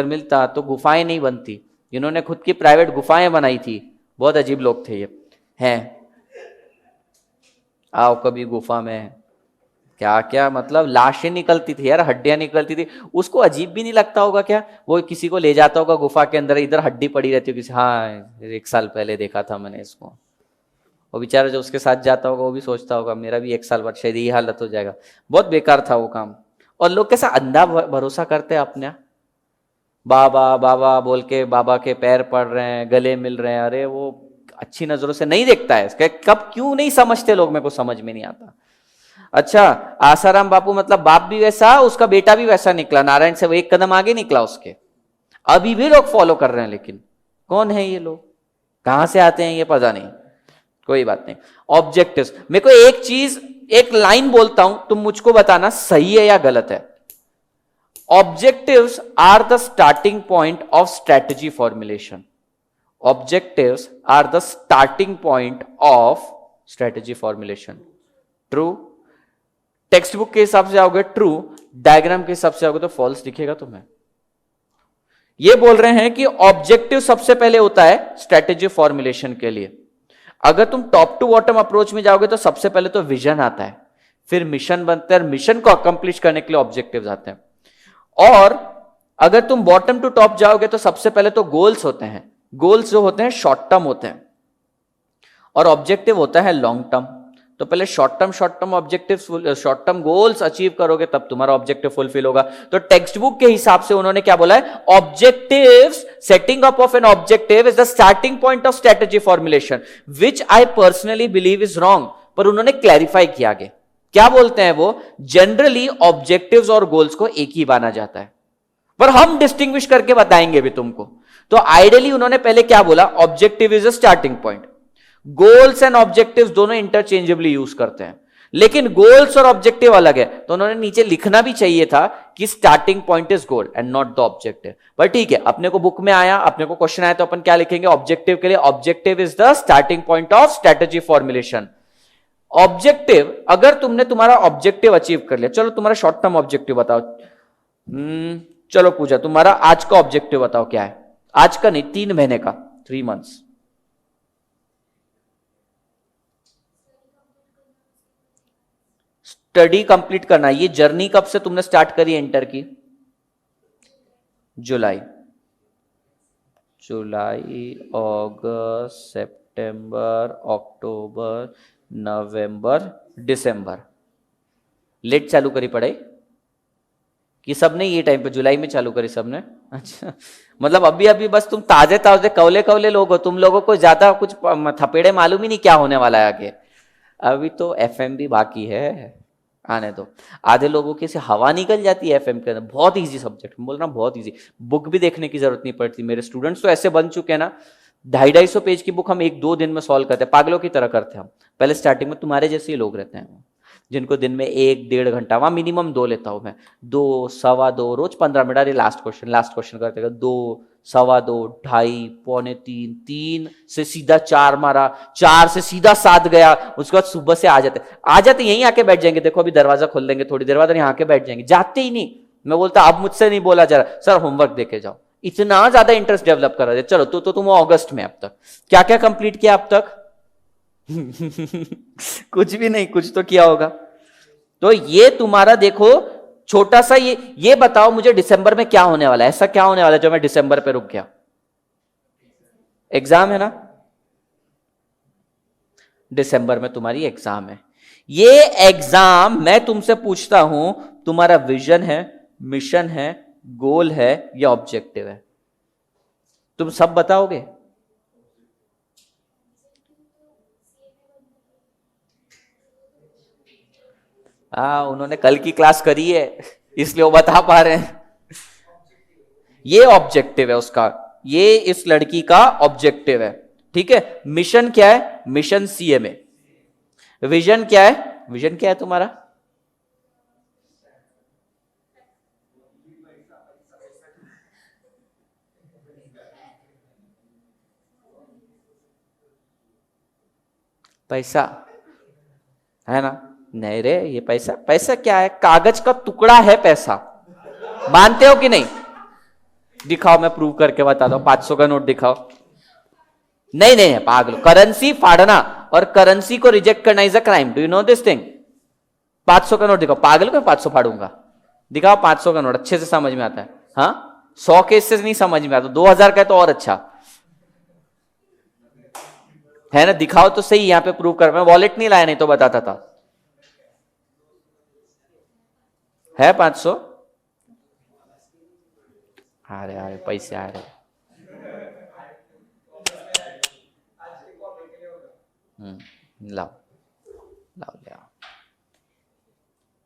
A: मिलता तो गुफाएं नहीं बनती। इन्होंने खुद की प्राइवेट गुफाएं बनाई थी। बहुत अजीब लोग थे ये हैं। आओ कभी गुफा में, क्या क्या मतलब लाशें निकलती थी यार, हड्डियां निकलती थी। उसको अजीब भी नहीं लगता होगा क्या? वो किसी को ले जाता होगा गुफा के अंदर, इधर हड्डी पड़ी रहती होगी, हाँ 1 साल पहले देखा था मैंने इसको। वो बेचारा जो उसके साथ जाता होगा वो भी सोचता होगा मेरा भी 1 साल बाद शायद यही हालत हो जाएगा। बहुत बेकार था वो काम। और लोग कैसा अंधा भरोसा करते हैं अपने, बाबा बाबा बोल के बाबा के पैर पड़ रहे हैं, गले मिल रहे हैं। अरे वो अच्छी नजरों से नहीं देखता है। कब क्यों नहीं समझते लोग, मेरे को समझ में नहीं आता। अच्छा, आसाराम बापू मतलब बाप भी वैसा, उसका बेटा भी वैसा निकला, नारायण से वो 1 कदम आगे निकला उसके। अभी भी लोग फॉलो कर रहे हैं, लेकिन कौन है ये लोग, कहां से आते हैं ये पता नहीं। कोई बात नहीं। ऑब्जेक्टिव्स, मेरे को एक चीज, एक लाइन बोलता हूं, तुम मुझको बताना सही है या गलत है। Objectives are the starting point of strategy formulation. Objectives are the starting point of strategy formulation. True? Text book के हिसाब से आओगे ट्रू, डायग्राम के हिसाब से आओगे तो फॉल्स दिखेगा तुम्हें। ये बोल रहे हैं कि ऑब्जेक्टिव सबसे पहले होता है स्ट्रेटेजी फॉर्मुलेशन के लिए। अगर तुम टॉप टू बॉटम अप्रोच में जाओगे तो सबसे पहले तो विजन आता है, फिर मिशन बनता है, मिशन को अकम्प्लिश करने के लिए ऑब्जेक्टिव्स आते हैं। और अगर तुम बॉटम टू टॉप जाओगे तो सबसे पहले तो गोल्स होते हैं। गोल्स जो होते हैं शॉर्ट टर्म होते हैं, और ऑब्जेक्टिव होता है लॉन्ग टर्म। तो पहले short term objective, short term goals achieve करोगे तब तुम्हारा ऑब्जेक्टिव फुलफिल होगा। तो टेक्स्ट बुक के हिसाब से उन्होंने क्या बोला है, objectives, setting up of an objective is the starting point of strategy formulation, which I personally believe is wrong. पर उन्होंने क्लैरिफाई किया आगे, क्या बोलते हैं वो, जनरली ऑब्जेक्टिव्स और गोल्स को एक ही माना जाता है, पर हम डिस्टिंग्विश करके बताएंगे भी तुमको। तो आइडियली उन्होंने पहले क्या बोला, objective is a starting point. Goals and objectives दोनों इंटरचेंजेबली यूज करते हैं, लेकिन गोल्स और ऑब्जेक्टिव अलग है। तो उन्होंने नीचे लिखना भी चाहिए था कि starting point is goal and not the objective. पर ठीक है, अपने को बुक में आया, अपने को क्वेश्चन आया, तो अपन क्या लिखेंगे ऑब्जेक्टिव के लिए, objective is the starting point of strategy formulation. Objective, अगर तुमने तुम्हारा ऑब्जेक्टिव अचीव कर लिया, चलो तुम्हारा शॉर्ट टर्म ऑब्जेक्टिव बताओ। चलो पूजा, तुम्हारा आज का ऑब्जेक्टिव बताओ क्या है। आज का नहीं, 3 महीने का, 3 मंथ्स। स्टडी कंप्लीट करना। ये जर्नी कब से तुमने स्टार्ट करी इंटर की? जुलाई, अगस्त, सितंबर, अक्टूबर, नवंबर, दिसंबर। लेट चालू करी पढ़ाई कि सबने ये टाइम पे जुलाई में चालू करी सबने? अच्छा, मतलब अभी अभी बस तुम ताजे ताजे कवले कवले लोग हो, तुम लोगों को ज्यादा कुछ थपेड़े मालूम ही नहीं क्या होने वाला है आगे। अभी तो एफएम भी बाकी है, आने दो। आधे लोगों की से हवा निकल जाती है एफएम के अंदर। बहुत इजी सब्जेक्ट, बोल रहा हूँ बहुत इजी, बुक भी देखने की जरूरत नहीं पड़ती। मेरे स्टूडेंट्स तो ऐसे बन चुके हैं ना, 250-250 पेज की बुक हम 1-2 दिन में सॉल्व करते हैं, पागलों की तरह करते हैं हम। पहले स्टार्टिंग में तुम्हारे जैसे ही लोग रहते हैं जिनको दिन में 1-1.5 घंटा, वहां मिनिमम 2 लेता हूं मैं, 2, 2.25 रोज 15 मिनट। अरे लास्ट क्वेश्चन करते 2, 2.25, 2.5, पौने 3, 3 से सीधा 4 मारा, 4 से सीधा 7 गया। उसके बाद सुबह से आ जाते यहीं आके बैठ जाएंगे। देखो अभी दरवाजा खोल देंगे, थोड़ी देर बाद यहाँ आके बैठ जाएंगे, जाते ही नहीं। मैं बोलता अब मुझसे नहीं बोला जा रहा, सर होमवर्क देके जाओ। इतना ज्यादा इंटरेस्ट डेवलप कर रहे थे। चलो तो तुम अगस्त में अब तक क्या क्या कंप्लीट किया अब तक? कुछ भी नहीं, कुछ तो किया होगा। तो ये तुम्हारा देखो छोटा सा, ये बताओ मुझे दिसंबर में क्या होने वाला है, ऐसा क्या होने वाला है जो मैं दिसंबर पे रुक गया? एग्जाम है ना, दिसंबर में तुम्हारी एग्जाम है। ये एग्जाम मैं तुमसे पूछता हूं, तुम्हारा विजन है, मिशन है, गोल है या ऑब्जेक्टिव है? तुम सब बताओगे? हाँ, उन्होंने कल की क्लास करी है इसलिए वो बता पा रहे हैं। ये ऑब्जेक्टिव है उसका, ये इस लड़की का ऑब्जेक्टिव है। ठीक है, मिशन क्या है? Mission CMA. विजन क्या है? विजन क्या है तुम्हारा? पैसा है ना? नहीं रे, ये पैसा, पैसा क्या है? कागज का टुकड़ा है पैसा। मानते हो कि नहीं? दिखाओ, मैं प्रूव करके बताता हूं। 500 का नोट दिखाओ। नहीं नहीं पागल, करेंसी फाड़ना और करेंसी को रिजेक्ट करना is a crime. Do you know this thing? 500 का नोट दिखाओ। पागल को 500 फाड़ूंगा? दिखाओ 500 का नोट, अच्छे से समझ में आता है। हाँ, 100 के इससे नहीं समझ में आता, 2000 का है तो और अच्छा है ना। दिखाओ तो सही, यहां पे प्रूव कर। मैं वॉलेट नहीं लाया, नहीं तो बताता था। है 500? आ रहे पैसे आ रहे। लाओ लाओ लाओ।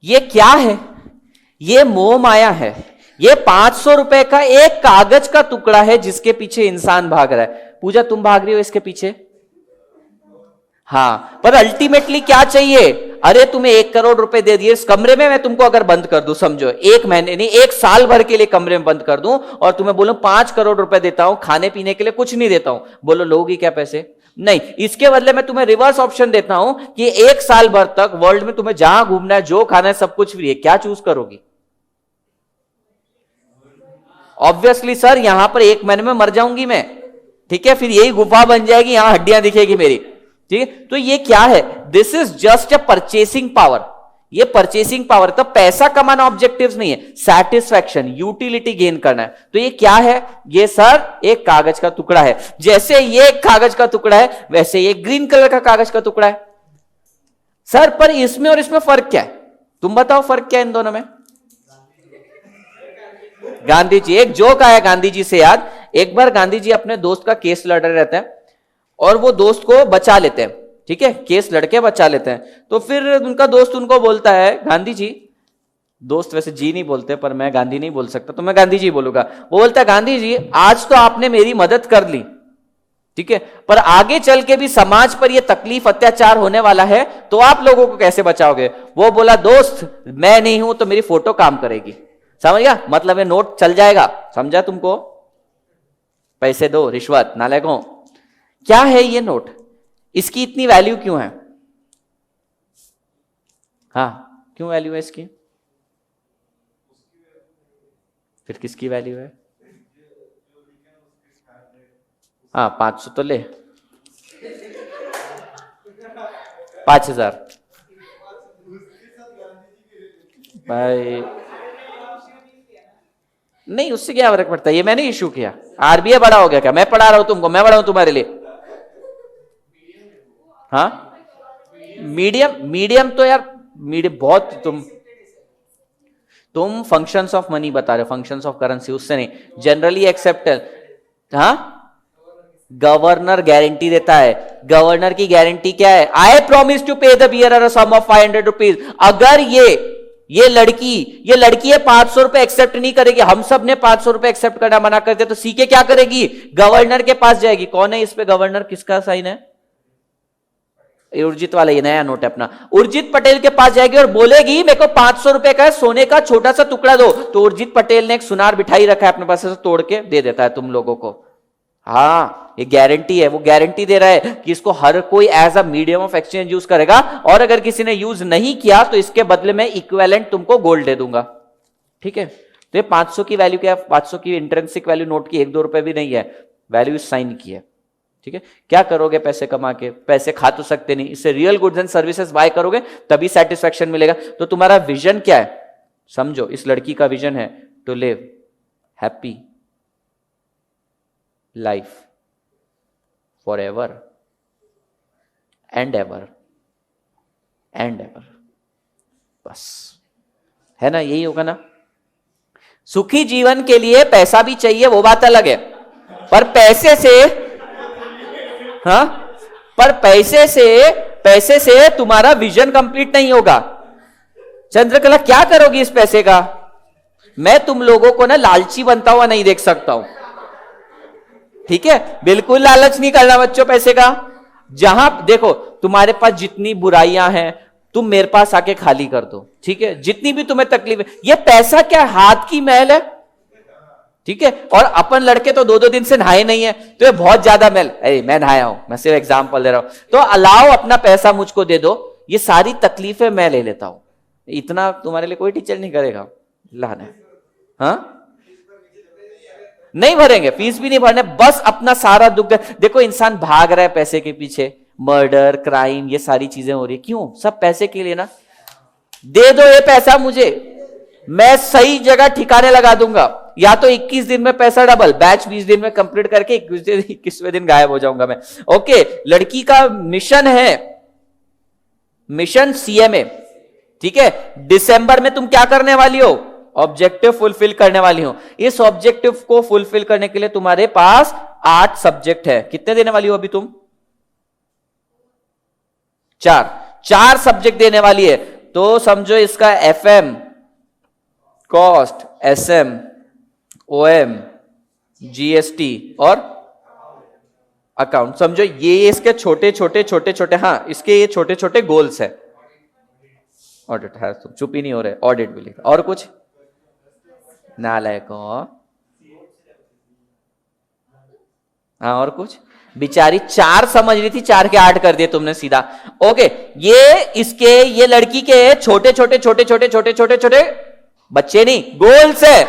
A: ये क्या है? ये मोह माया है। ये 500 रुपए का एक कागज का टुकड़ा है जिसके पीछे इंसान भाग रहा है। पूजा, तुम भाग रही हो इसके पीछे? हाँ, पर अल्टीमेटली क्या चाहिए? अरे तुम्हें 1 करोड़ रुपए दे दिए, इस कमरे में मैं तुमको अगर बंद कर दूं, समझो 1 महीने नहीं 1 साल भर के लिए कमरे में बंद कर दूं, और तुम्हें बोलो 5 करोड़ रुपए देता हूं, खाने पीने के लिए कुछ नहीं देता हूं, बोलो लोगी क्या पैसे? नहीं। इसके बदले में तुम्हें रिवर्स ऑप्शन देता हूं कि 1 साल भर तक वर्ल्ड में तुम्हें जहां घूमना है, जो खाना है, सब कुछ फ्री है। क्या चूज करोगी? ऑब्वियसली सर, यहां पर 1 महीने में मर जाऊंगी मैं। ठीक है, फिर यही गुफा बन जाएगी, यहां हड्डियां दिखेगी मेरी। ठीक है, तो ये क्या है? This is just a purchasing power. ये परचेसिंग पावर, तो पैसा कमाना ऑब्जेक्टिव्स नहीं है, सैटिस्फैक्शन, यूटिलिटी गेन करना है। तो ये क्या है? ये सर एक कागज का टुकड़ा है। जैसे ये कागज का टुकड़ा है, वैसे ये ग्रीन कलर का कागज का टुकड़ा है। सर पर इसमें और इसमें फर्क क्या है? तुम बताओ फर्क क्या है इन दोनों में? गांधी जी, एक जोक आया गांधी जी से याद। एक बार गांधी जी अपने दोस्त का केस लड़ रहे रहते हैं और वो दोस्त को बचा लेते हैं। ठीक है, केस लड़के बचा लेते हैं। तो फिर उनका दोस्त उनको बोलता है, गांधी जी, दोस्त वैसे जी नहीं बोलते पर मैं गांधी नहीं बोल सकता तो मैं गांधी जी बोलूंगा। वो बोलता है, गांधी जी आज तो आपने मेरी मदद कर ली, ठीक है, पर आगे चल के भी समाज पर यह तकलीफ अत्याचार होने वाला है, तो आप लोगों को कैसे बचाओगे? वो बोला, दोस्त मैं नहीं हूं तो मेरी फोटो काम करेगी। समझ गया? मतलब ये नोट चल जाएगा। समझा तुमको? पैसे दो, रिश्वत, नालायकों। क्या है ये नोट? इसकी इतनी वैल्यू क्यों है? हाँ, क्यों वैल्यू है इसकी? फिर किसकी वैल्यू है? हाँ, 500 तो ले, 5000 भाई। नहीं, उससे क्या फर्क पड़ता है? ये मैंने इशू किया। आरबीआई बड़ा हो गया क्या? मैं पढ़ा रहा हूं तुमको, मैं बड़ा हूं तुम्हारे लिए? हाँ, मीडियम, मीडियम तो यार, मीडियम बहुत। तुम फंक्शंस ऑफ मनी बता रहे हो, फंक्शंस ऑफ करेंसी, उससे नहीं, जनरली एक्सेप्टेड। हाँ, गवर्नर गारंटी देता है। गवर्नर की गारंटी क्या है? I promise to pay the bearer sum of 500 rupees. अगर ये लड़की है 500 रुपए एक्सेप्ट नहीं करेगी, हम सब ने 500 रुपए एक्सेप्ट करना मना कर दिया, तो सीके क्या करेगी? गवर्नर के पास जाएगी। कौन है इस पे गवर्नर? किसका साइन है? उर्जित वाला, ये नया नोट है अपना। उर्जित पटेल के पास जाएगी और बोलेगी, मेरे को 500 रुपए का सोने का छोटा सा टुकड़ा दो। तो उर्जित पटेल ने एक सुनार बिठाई रखा है अपने पास, से तोड़ के दे देता है तुम लोगों को। हाँ, ये गारंटी है। वो गारंटी दे रहा है कि इसको हर कोई as a medium of exchange use करेगा, और अगर किसी ने यूज नहीं किया तो इसके बदले में इक्विवेलेंट तुमको गोल्ड दे दूंगा। ठीक है, तो ये 500 की वैल्यू क्या है? 500 की इंट्रिंसिक वैल्यू नोट की 1-2 रुपए भी नहीं है, वैल्यू साइन की है। ठीक है, क्या करोगे पैसे कमा के? पैसे खा तो सकते नहीं, इससे real goods and services by करोगे तभी सेटिस्फैक्शन मिलेगा। तो तुम्हारा विजन क्या है? समझो, इस लड़की का विजन है to live happy life for ever and ever. And ever, बस, है ना, यही होगा ना। सुखी जीवन के लिए पैसा भी चाहिए, वो बात अलग है, पर पैसे से, हाँ, पर पैसे से तुम्हारा विजन कंप्लीट नहीं होगा। चंद्रकला क्या करोगी इस पैसे का? मैं तुम लोगों को ना लालची बनता हुआ नहीं देख सकता हूं, ठीक है, बिल्कुल लालच नहीं करना बच्चों पैसे का। जहां देखो तुम्हारे पास जितनी बुराइयां हैं तुम मेरे पास आके खाली कर दो, ठीक है, जितनी भी तुम्हें तकलीफ है, ये पैसा क्या हाथ की मैल है, ठीक है। और अपन लड़के तो 2-2 दिन से नहाए नहीं है, तो ये बहुत ज्यादा मैल, अरे मैं नहाया हूं, मैं सिर्फ एग्जांपल दे रहा हूं, तो अलाओ अपना पैसा मुझको दे दो, ये सारी तकलीफें मैं ले लेता हूं, इतना तुम्हारे लिए कोई टीचर नहीं करेगा, लाना, हाँ, नहीं भरेंगे, फीस भी नहीं भरने, बस अपना सारा दुख। देखो इंसान भाग रहा है पैसे के पीछे, मर्डर, क्राइम, ये सारी चीजें हो रही है, क्यों? सब पैसे के लिए ना। दे दो ये पैसा मुझे, मैं सही जगह ठिकाने लगा दूंगा, या तो 21 दिन में पैसा डबल, बैच 20 दिन में कंप्लीट करके 21वें दिन गायब हो जाऊंगा मैं। ओके, लड़की का मिशन है, मिशन सीएमए, ठीक है, दिसंबर में तुम क्या करने वाली हो? ऑब्जेक्टिव फुलफिल करने वाली हो। इस ऑब्जेक्टिव को फुलफिल करने के लिए तुम्हारे पास 8 सब्जेक्ट है, कितने देने वाली हो अभी तुम? 4 सब्जेक्ट देने वाली है, तो समझो इसका FM, cost, SM, OM, GST और अकाउंट, समझो ये इसके छोटे छोटे, हाँ, इसके ये छोटे छोटे गोल्स है। ऑडिट है, तुम चुप ही नहीं हो रहे, ऑडिट भी लिखा, और कुछ नालायक हो, हाँ, और कुछ, बेचारी 4 समझ रही थी, 4 के 8 कर दिए तुमने सीधा। ओके, ये लड़की के छोटे छोटे बच्चे नहीं, गोल्स है,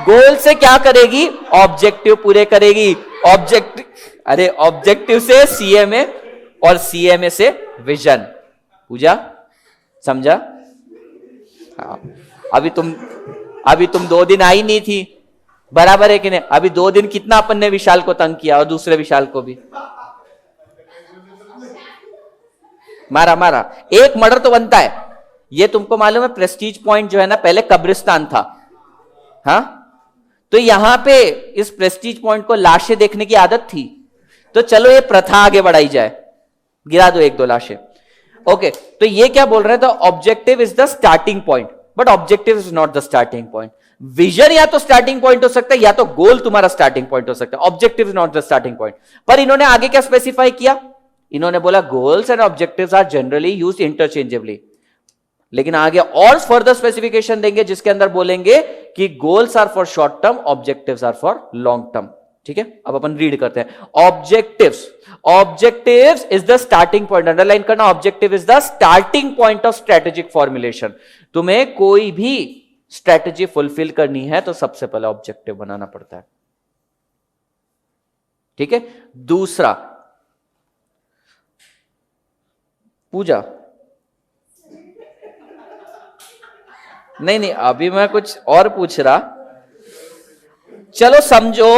A: गोल से क्या करेगी? ऑब्जेक्टिव पूरे करेगी। ऑब्जेक्टिव से सीएमए और सीएमए से विजन। पूजा, समझा? हाँ। अभी तुम 2 दिन आई नहीं थी, बराबर है कि नहीं? अभी 2 दिन कितना अपन ने विशाल को तंग किया, और दूसरे विशाल को भी मारा। एक मर्डर तो बनता है, ये तुमको मालूम है। प्रेस्टीज पॉइंट जो है ना, पहले कब्रिस्तान था, हाँ, तो यहां पे इस प्रेस्टीज पॉइंट को लाशें देखने की आदत थी, तो चलो ये प्रथा आगे बढ़ाई जाए, गिरा दो 1-2 लाशें। ओके, तो ये क्या बोल रहे हैं? तो objective is the starting point, but objective is not the starting point. Vision या तो स्टार्टिंग पॉइंट हो सकता है, या तो गोल तुम्हारा स्टार्टिंग पॉइंट हो सकता है। Objective is not the starting point. पर इन्होंने आगे क्या स्पेसिफाई किया? इन्होंने बोला goals and objectives are generally used interchangeably, लेकिन आगे और फर्दर स्पेसिफिकेशन देंगे जिसके अंदर बोलेंगे कि goals are for short term, objectives are for long term. ठीक है, अब अपन रीड करते हैं। Objectives is the starting point, underline करना, objective is the starting point of strategic formulation. तुम्हें कोई भी स्ट्रेटेजी फुलफिल करनी है तो सबसे पहले ऑब्जेक्टिव बनाना पड़ता है। ठीक है, दूसरा, पूजा, नहीं, अभी मैं कुछ और पूछ रहा। चलो समझो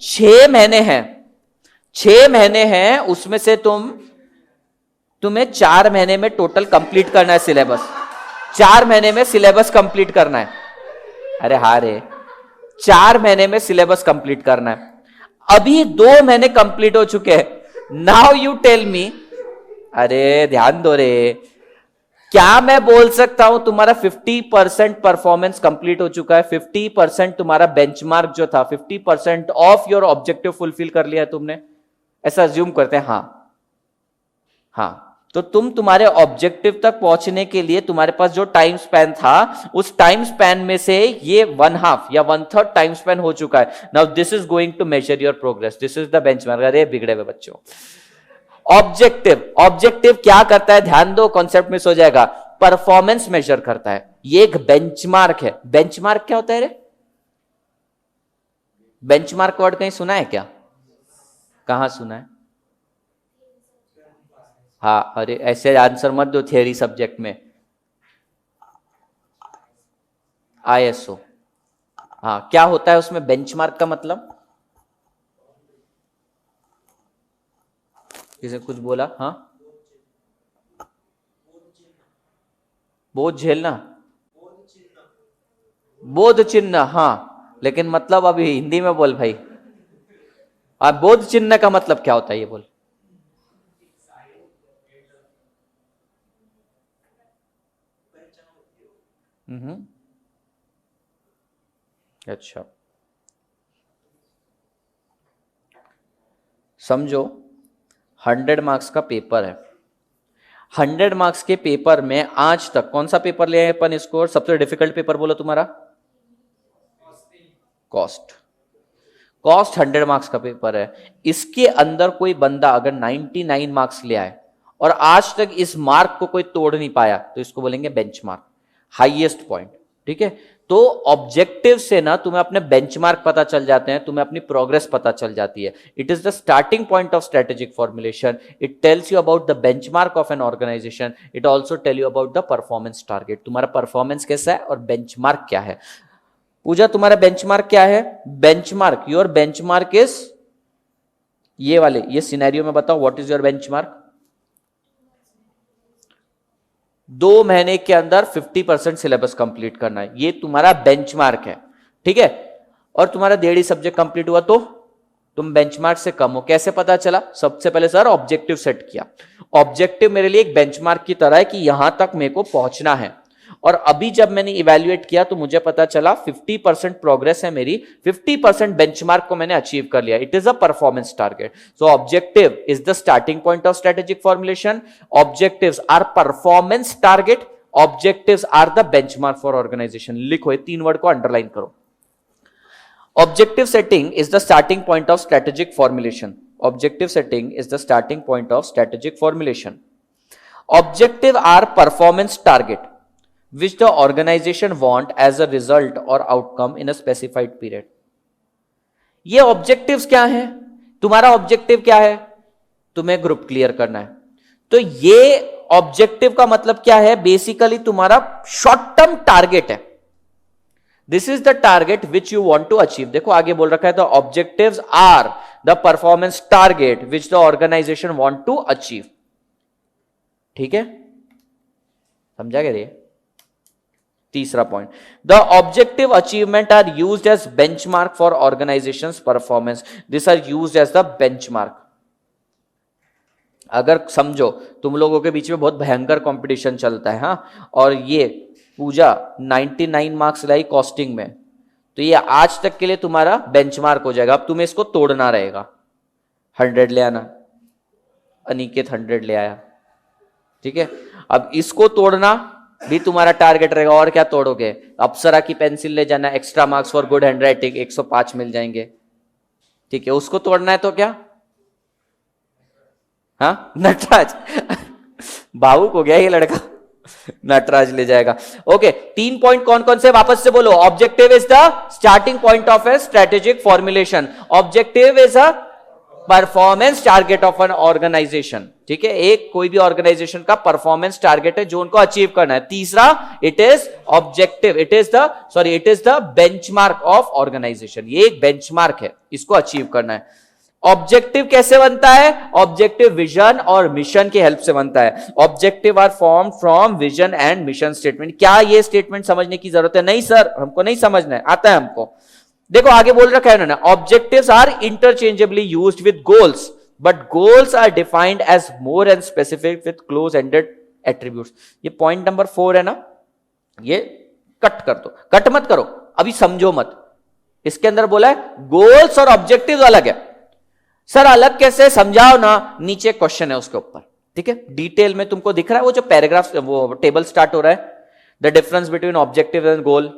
A: 6 महीने हैं, 6 महीने हैं, उसमें से तुम्हें 4 महीने में टोटल कंप्लीट करना है सिलेबस। 4 महीने में सिलेबस कंप्लीट करना है। अरे हाँ रे, 4 महीने में सिलेबस कंप्लीट करना है। अभी 2 महीने कंप्लीट हो चुके हैं। नाउ यू टेल मी, अरे ध्यान दो रे, क्या मैं बोल सकता हूं तुम्हारा 50% परफॉर्मेंस कंप्लीट हो चुका है, 50% तुम्हारा बेंचमार्क जो था, 50% ऑफ योर ऑब्जेक्टिव फुलफिल कर लिया है तुमने, ऐसा अज्यूम करते हैं। हाँ, तो तुम्हारे ऑब्जेक्टिव तक पहुंचने के लिए तुम्हारे पास जो टाइम स्पैन था, उस टाइम स्पैन में से ये 1/2 या 1/3 टाइम स्पैन हो चुका है। Now this is going to measure your progress, this is the benchmark. अरे बिगड़े हुए बच्चों, ऑब्जेक्टिव क्या करता है? ध्यान दो, कॉन्सेप्ट मिस हो जाएगा। परफॉर्मेंस मेजर करता है, ये एक बेंचमार्क है। बेंचमार्क क्या होता है रे? बेंचमार्क वर्ड कहीं सुना है क्या? कहां सुना है? हाँ, अरे ऐसे आंसर मत दो थियरी सब्जेक्ट में। आईएसओ, हाँ, क्या होता है उसमें बेंचमार्क का मतलब? किसी कुछ बोला? हाँ, बोध झेलना, बोध चिन्ह, हाँ, लेकिन मतलब अभी हिंदी में बोल भाई। अब बोध चिन्ह का मतलब क्या होता है ये बोल। हम्म, अच्छा, समझो 100 मार्क्स का पेपर है। 100 मार्क्स के पेपर में आज तक कौन सा पेपर लिया है अपन स्कोर? सबसे डिफिकल्ट पेपर बोलो तुम्हारा, कॉस्ट। कॉस्ट 100 मार्क्स का पेपर है। इसके अंदर कोई बंदा अगर 99 मार्क्स ले आए और आज तक इस मार्क को कोई तोड़ नहीं पाया तो इसको बोलेंगे बेंचमार्क, हाईएस्ट पॉइंट। ठीक है, तो ऑब्जेक्टिव से ना तुम्हें अपने बेंचमार्क पता चल जाते हैं, तुम्हें अपनी प्रोग्रेस पता चल जाती है। It is the starting point of strategic formulation. It tells you about the benchmark of an organization. It also tell you about the performance target, तुम्हारा परफॉर्मेंस कैसा है और बेंचमार्क क्या है। पूजा तुम्हारा बेंचमार्क क्या है? बेंचमार्क, योर बेंचमार्क इज ये वाले, ये सिनेरियो में बताओ व्हाट इज योर बेंचमार्क। 2 महीने के अंदर 50% सिलेबस कंप्लीट करना है, ये तुम्हारा बेंचमार्क है। ठीक है, और तुम्हारा 1.5 सब्जेक्ट कंप्लीट हुआ तो तुम बेंचमार्क से कम हो। कैसे पता चला? सबसे पहले सर ऑब्जेक्टिव सेट किया। ऑब्जेक्टिव मेरे लिए एक बेंचमार्क की तरह है कि यहां तक मेरे को पहुंचना है, और अभी जब मैंने इवैल्यूएट किया तो मुझे पता चला 50% प्रोग्रेस है मेरी, 50% बेंचमार्क को मैंने अचीव कर लिया। It is a performance target. So objective is the starting point of strategic formulation. Objectives are performance target, objectives are the benchmark for organization. लिखो, ये 3 वर्ड को अंडरलाइन करो। Objective setting is the starting point of strategic formulation. Objective setting is the starting point of strategic formulation. Objective are performance target which the organization want as a result or outcome in a specified period। ये objectives क्या है? तुम्हारा objective क्या है? तुम्हें group clear करना है। तो ये ऑब्जेक्टिव का मतलब क्या है? बेसिकली तुम्हारा शॉर्ट टर्म टारगेट है। This is the target which you want to achieve. देखो आगे बोल रखा है, the objectives are the performance target which the organization want to achieve. ठीक है, समझा क्या? ये तीसरा point, the objective achievement are used as benchmark for organizations performance. This are used as the benchmark. अगर समझो तुम लोगों के बीच में बहुत भयंकर कंपटीशन चलता है, हाँ, और ये पूजा 99 मार्क्स लाई कॉस्टिंग में, तो ये आज तक के लिए तुम्हारा बेंचमार्क हो जाएगा। अब तुम्हें इसको तोड़ना रहेगा। 100 ले आना, अनिकेत 100 ले आया, ठीक है। अब इसको तोड़ना भी तुम्हारा टारगेट रहेगा। और क्या तोड़ोगे? अप्सरा की पेंसिल ले जाना, extra marks for good handwriting 105 मिल जाएंगे, ठीक है। उसको तोड़ना है तो क्या? हाँ, नटराज भावुक हो गया ये लड़का नटराज ले जाएगा। ओके, 3 पॉइंट कौन कौन से वापस से बोलो। Objective is the starting point of a strategic formulation. Objective is a performance target of an organization, ठीक है। एक कोई भी ऑर्गेनाइजेशन का परफॉर्मेंस टारगेट है जो उनको अचीव करना है। तीसरा, it is objective, it is the benchmark of organization. ये एक बेंचमार्क है, इसको अचीव करना है। ऑब्जेक्टिव कैसे बनता है? ऑब्जेक्टिव विजन और मिशन की हेल्प से बनता है। Objective are form from vision and mission statement. क्या ये स्टेटमेंट समझने की जरूरत है? नहीं सर, हमको नहीं समझना है, आता है हमको। देखो आगे बोल रखा है उन्होंने, objectives are interchangeably used with goals, but goals are defined as more and specific with close ended attributes. ये पॉइंट नंबर 4 है ना, ये कट कर दो, कट मत करो, अभी समझो मत। इसके अंदर बोला है गोल्स और ऑब्जेक्टिव्स अलग है। सर अलग कैसे? समझाओ ना, नीचे क्वेश्चन है उसके ऊपर, ठीक है। डिटेल में तुमको दिख रहा है वो जो पैराग्राफ, वो टेबल स्टार्ट हो रहा है, the difference between objective and goal,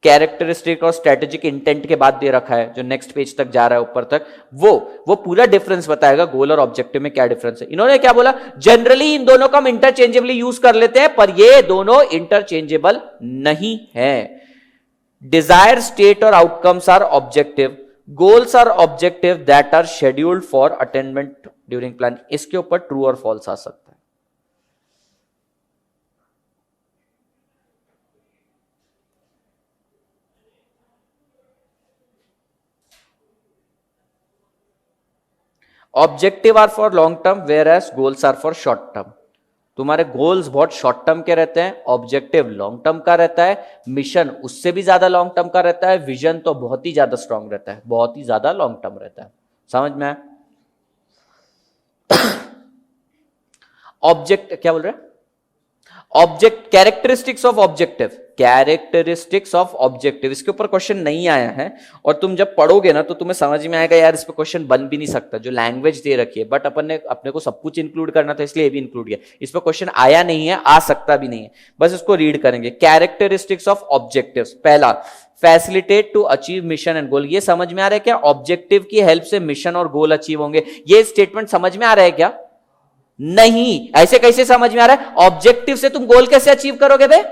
A: characteristic और स्ट्रेटेजिक इंटेंट के बाद दे रखा है, जो नेक्स्ट पेज तक जा रहा है ऊपर तक, वो पूरा डिफरेंस बताएगा गोल और ऑब्जेक्टिव में क्या डिफरेंस है। इन्होंने क्या बोला? जनरली इन दोनों को हम इंटरचेंजेबली यूज कर लेते हैं, पर ये दोनों इंटरचेंजेबल नहीं है। डिजायर स्टेट और outcomes are objective, goals are objective that are scheduled for attainment during plan. इसके ऊपर ट्रू और फॉल्स आ सकता है। Objective are for long term, whereas goals are for short term. तुम्हारे गोल्स बहुत शॉर्ट टर्म के रहते हैं, ऑब्जेक्टिव लॉन्ग टर्म का रहता है, मिशन उससे भी ज्यादा लॉन्ग टर्म का रहता है, विजन तो बहुत ही ज्यादा स्ट्रांग रहता है, बहुत ही ज्यादा लॉन्ग टर्म रहता है। समझ में आया? ऑब्जेक्ट क्या बोल रहे हैं? Object, characteristics of objective, characteristics of objective, इसके ऊपर क्वेश्चन नहीं आया है, और तुम जब पढ़ोगे ना तो तुम्हें समझ में आएगा यार इस पे क्वेश्चन बन भी नहीं सकता, जो लैंग्वेज दे रखी है, बट अपन ने अपने को सब कुछ इंक्लूड करना था इसलिए ये भी इंक्लूड किया। इस पे क्वेश्चन आया नहीं है, आ सकता भी नहीं है, बस इसको रीड करेंगे। कैरेक्टरिस्टिक्स ऑफ ऑब्जेक्टिव्स, पहला facilitate to achieve mission and goal. ये समझ में आ रहा है क्या? ऑब्जेक्टिव की हेल्प से मिशन और गोल अचीव होंगे, ये स्टेटमेंट समझ में आ रहा है क्या? नहीं, ऐसे कैसे समझ में आ रहा है? ऑब्जेक्टिव से तुम गोल कैसे अचीव करोगे बे?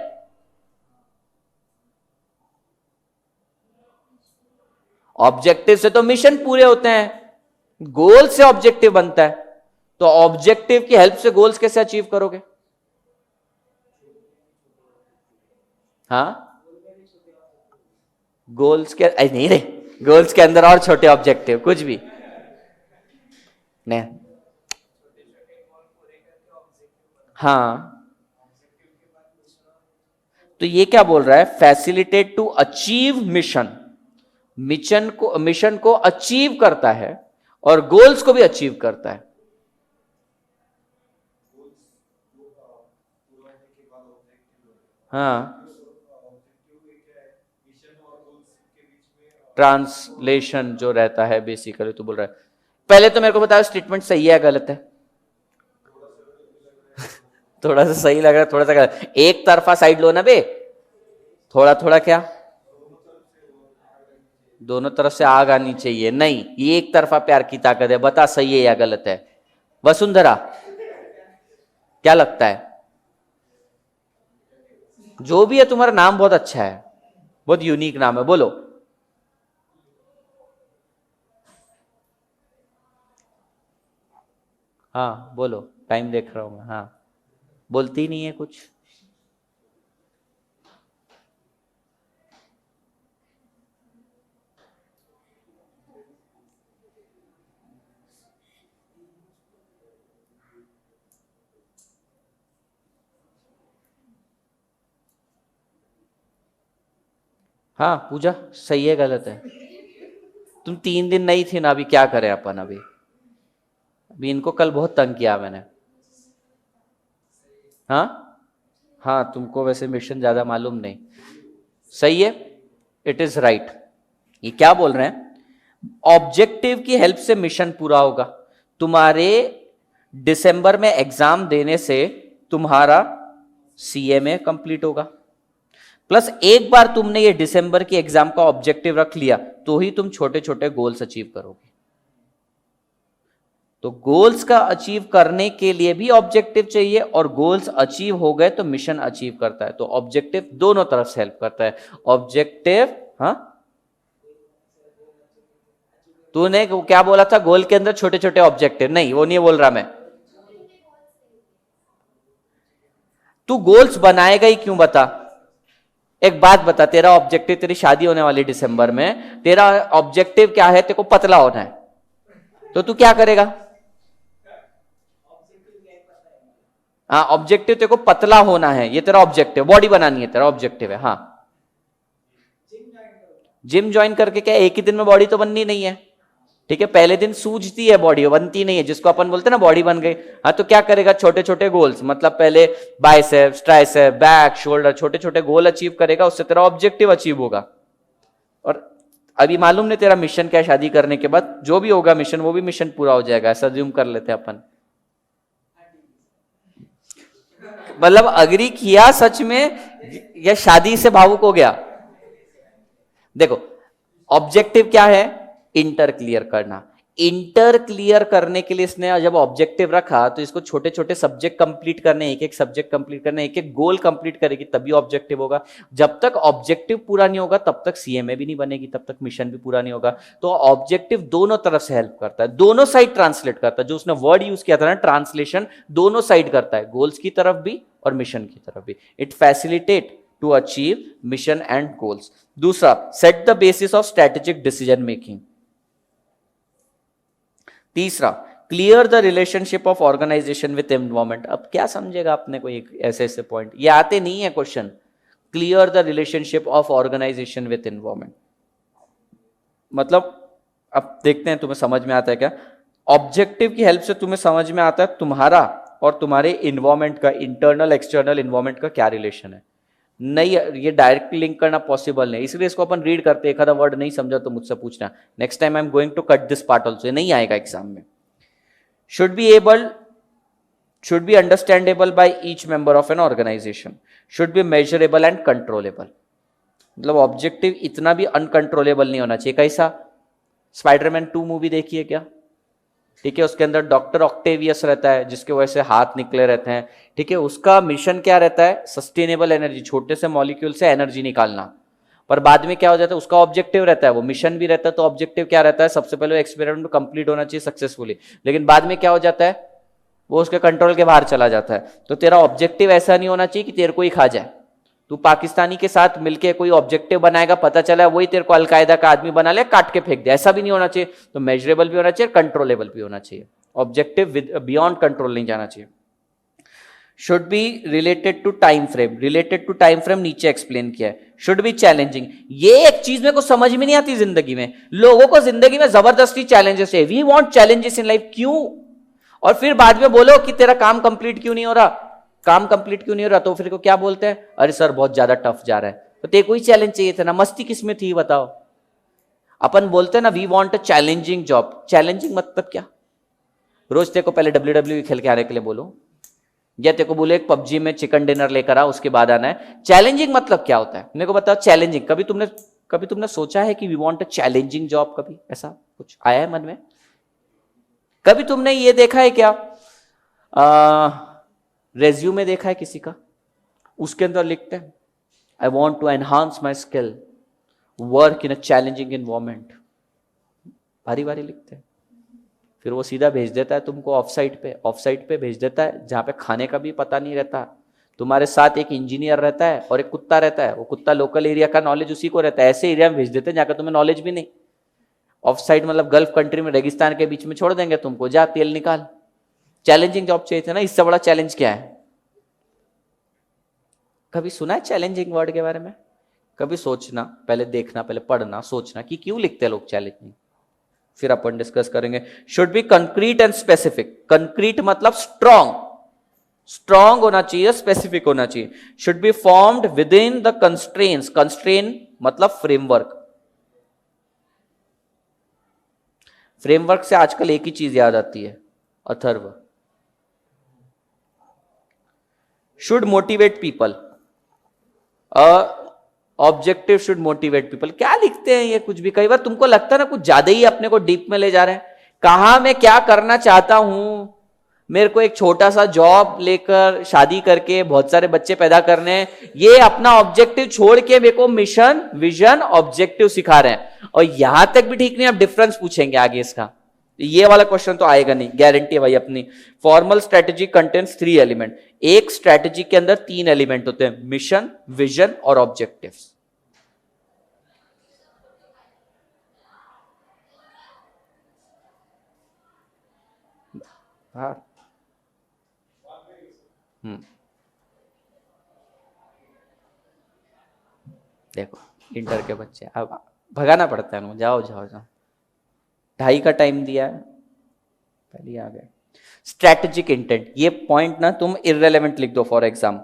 A: ऑब्जेक्टिव से तो मिशन पूरे होते हैं, गोल से ऑब्जेक्टिव बनता है, तो ऑब्जेक्टिव की हेल्प से गोल्स कैसे अचीव करोगे? हाँ, गोल्स के नहीं रे, गोल्स के अंदर और छोटे ऑब्जेक्टिव कुछ भी नहीं। हाँ, तो ये क्या बोल रहा है? Facilitate to achieve mission, mission को अचीव करता है और गोल्स को भी अचीव करता है। हाँ, ट्रांसलेशन जो रहता है बेसिकली, तो बोल रहा है पहले तो मेरे को बताओ स्टेटमेंट सही है या गलत है? थोड़ा सा सही लग रहा है, थोड़ा सा गलत। एक तरफा साइड लो ना बे, थोड़ा थोड़ा क्या? दोनों तरफ से आग आनी चाहिए, नहीं, ये एक तरफा प्यार की ताकत है। बता सही है या गलत है? वसुंधरा क्या लगता है? जो भी है, तुम्हारा नाम बहुत अच्छा है, बहुत यूनिक नाम है, बोलो। हाँ बोलो, टाइम देख रहा हूं मैं। हाँ, बोलती नहीं है कुछ। हाँ पूजा, सही है गलत है? तुम 3 दिन नहीं थी ना, अभी क्या करें अपन? अभी अभी इनको कल बहुत तंग किया मैंने। हाँ हाँ, तुमको वैसे मिशन ज्यादा मालूम नहीं। सही है, इट इज राइट। ये क्या बोल रहे हैं? ऑब्जेक्टिव की हेल्प से मिशन पूरा होगा। तुम्हारे दिसंबर में एग्जाम देने से तुम्हारा सीएमए कंप्लीट होगा, प्लस एक बार तुमने ये दिसंबर की एग्जाम का ऑब्जेक्टिव रख लिया तो ही तुम छोटे छोटे गोल्स अचीव करोगे। तो गोल्स का अचीव करने के लिए भी ऑब्जेक्टिव चाहिए, और गोल्स अचीव हो गए तो मिशन अचीव करता है। तो ऑब्जेक्टिव दोनों तरफ से हेल्प करता है। ऑब्जेक्टिव, हाँ, तूने क्या बोला था? गोल के अंदर छोटे छोटे ऑब्जेक्टिव, नहीं वो नहीं बोल रहा मैं। तू गोल्स बनाएगा ही क्यों? बता, एक बात बता, तेरा ऑब्जेक्टिव, तेरी शादी होने वाली दिसंबर में, तेरा ऑब्जेक्टिव क्या है? तेरे को पतला होना है, तो तू क्या करेगा? हाँ, ऑब्जेक्टिव तेरे को पतला होना है, ये तेरा ऑब्जेक्टिव, बॉडी बनानी है, तेरा ऑब्जेक्टिव है। हाँ, जिम ज्वाइन करके क्या एक ही दिन में बॉडी तो बननी नहीं है, ठीक है? पहले दिन सूझती है बॉडी, बनती नहीं है, जिसको अपन बोलते हैं ना बॉडी बन गई। हाँ, तो क्या करेगा? छोटे छोटे गोल्स, मतलब पहले बाइसेप्स, ट्राइसेप, बैक, शोल्डर, छोटे छोटे गोल अचीव करेगा, उससे तेरा ऑब्जेक्टिव अचीव होगा। और अभी मालूम नहीं तेरा मिशन क्या है, शादी करने के बाद जो भी होगा मिशन, वो भी मिशन पूरा हो जाएगा, ऐसा ज्यूम कर लेते हैं अपन। मतलब अग्री किया सच में, या शादी से भावुक हो गया? देखो, ऑब्जेक्टिव क्या है? इंटर क्लियर करना। इंटर क्लियर करने के लिए इसने जब ऑब्जेक्टिव रखा तो इसको छोटे छोटे सब्जेक्ट कंप्लीट करने, एक एक सब्जेक्ट कंप्लीट करने, एक एक गोल कंप्लीट करेगी तभी ऑब्जेक्टिव होगा। जब तक ऑब्जेक्टिव पूरा नहीं होगा तब तक सीएमए भी नहीं बनेगी, तब तक मिशन भी पूरा नहीं होगा। तो ऑब्जेक्टिव दोनों तरफ से हेल्प करता है, दोनों साइड ट्रांसलेट करता है। जो उसने वर्ड यूज किया था ना, ट्रांसलेशन, दोनों साइड करता है, गोल्स की तरफ भी और मिशन की तरफ भी। It facilitate to achieve mission and goals. दूसरा, set the basis of strategic decision making. तीसरा, clear the relationship of organization with environment. अब क्या समझेगा आपने कोई ऐसे ऐसे पॉइंट, ये आते नहीं है question. Clear the relationship of organization with environment मतलब, अब देखते हैं तुम्हें समझ में आता है क्या। ऑब्जेक्टिव की हेल्प से तुम्हें समझ में आता है तुम्हारा और तुम्हारे इन्वायरमेंट का, इंटरनल एक्सटर्नल इन्वायरमेंट का क्या रिलेशन है। नहीं, ये डायरेक्ट लिंक करना पॉसिबल नहीं, इसलिए इसको अपन रीड करते। एक आधा वर्ड नहीं समझा तो मुझसे पूछना, next time I am going to cut this part also, नहीं आएगा एग्जाम में। should be understandable by each member of an organization, should be measurable and controllable। मतलब ऑब्जेक्टिव इतना भी अनकंट्रोलेबल नहीं होना चाहिए। कैसा, स्पाइडरमैन 2 मूवी देखी है क्या? ठीक है, उसके अंदर डॉक्टर ऑक्टेवियस रहता है जिसके वजह से हाथ निकले रहते हैं। ठीक है, उसका मिशन क्या रहता है? सस्टेनेबल एनर्जी, छोटे से मॉलिक्यूल से एनर्जी निकालना। पर बाद में क्या हो जाता है, उसका ऑब्जेक्टिव रहता है, वो मिशन भी रहता है तो ऑब्जेक्टिव क्या रहता है, सबसे पहले एक्सपेरिमेंट कंप्लीट होना चाहिए सक्सेसफुली। लेकिन बाद में क्या हो जाता है, वो उसके कंट्रोल के बाहर चला जाता है। तो तेरा ऑब्जेक्टिव ऐसा नहीं होना चाहिए कि तेरे को ही खा जाए। तू पाकिस्तानी के साथ मिलके कोई ऑब्जेक्टिव बनाएगा, पता चला वही तेरे को अलकायदा का आदमी बना ले, काट के फेंक दे, ऐसा भी नहीं होना चाहिए। तो मेजरेबल भी होना चाहिए, कंट्रोलेबल भी होना चाहिए। ऑब्जेक्टिव बियॉन्ड कंट्रोल नहीं जाना चाहिए। Should be related to time frame, related to time frame नीचे एक्सप्लेन किया है। शुड बी चैलेंजिंग, ये एक चीज मेरे को समझ में नहीं आती जिंदगी में। लोगों को जिंदगी में जबरदस्ती चैलेंजेस है, we want challenges in life, क्यों? और फिर बाद में बोलो कि तेरा काम कंप्लीट क्यों नहीं हो रहा, काम कंप्लीट क्यों नहीं हो रहा, तो फिर को क्या बोलते हैं, अरे सर बहुत ज्यादा टफ जा रहा है। तो तेरे को ही चैलेंज चाहिए था ना, मस्ती किसमें थी बताओ। अपन बोलते हैं ना we want a challenging job, challenging मतलब क्या? रोज तेरे को पहले WWE खेल के आने के लिए बोलो, या तेरे को बोले एक पबजी में चिकन डिनर लेकर आ उसके बाद आना है। चैलेंजिंग मतलब क्या होता है मेरे को बताओ। चैलेंजिंग कभी तुमने सोचा है कि we want a challenging job? कभी ऐसा कुछ आया है मन में? कभी तुमने ये देखा है क्या, रेज्यूमे देखा है किसी का, उसके अंदर लिखते हैं I want to enhance my skill, work in a challenging environment, भारी भारी लिखते हैं। फिर वो सीधा भेज देता है तुमको ऑफ साइट पे भेज देता है, जहां पे खाने का भी पता नहीं रहता। तुम्हारे साथ एक इंजीनियर रहता है और एक कुत्ता रहता है, वो कुत्ता लोकल एरिया का नॉलेज उसी को रहता है, ऐसे एरिया में भेज देते हैं जहाँ का तुम्हें नॉलेज भी नहीं। ऑफ साइट मतलब गल्फ कंट्री में, रेगिस्तान के बीच में छोड़ देंगे तुमको, जा तेल निकाल। चैलेंजिंग जॉब चाहिए था ना, इससे बड़ा चैलेंज क्या है? कभी सुना है चैलेंजिंग वर्ड के बारे में? कभी सोचना, पहले देखना, पहले पढ़ना, सोचना कि क्यों लिखते हैं लोग चैलेंजिंग, फिर अपन डिस्कस करेंगे। Should be concrete and specific, concrete मतलब स्ट्रॉन्ग होना चाहिए, स्पेसिफिक होना चाहिए। Should be formed within the constraints, constrain मतलब फ्रेमवर्क। फ्रेमवर्क से आजकल एक ही चीज याद आती है, Atharva. Should motivate people, objective should motivate people. क्या लिखते हैं ये कुछ भी, कई बार तुमको लगता है ना कुछ ज्यादा ही अपने को डीप में ले जा रहे हैं। कहा मैं क्या करना चाहता हूं, मेरे को एक छोटा सा जॉब लेकर शादी करके बहुत सारे बच्चे पैदा करने हैं, ये अपना ऑब्जेक्टिव छोड़ के मेरे को मिशन विजन ऑब्जेक्टिव सिखा रहे हैं। और यहां तक भी ठीक नहीं, आप डिफरेंस पूछेंगे आगे इसका, ये वाला क्वेश्चन तो आएगा नहीं, गारंटी है भाई अपनी। फॉर्मल स्ट्रेटेजी कंटेंट्स 3 एलिमेंट, एक स्ट्रेटेजी के अंदर 3 एलिमेंट होते हैं, मिशन विजन और ऑब्जेक्टिव्स। हाँ देखो इंटर के बच्चे, अब भगाना पड़ता है ना, जाओ जाओ जाओ, 2:30 का टाइम दिया है, पहले आ गए। स्ट्रैटेजिक इंटेंट, ये पॉइंट ना तुम इररेलेवेंट लिख दो for exam,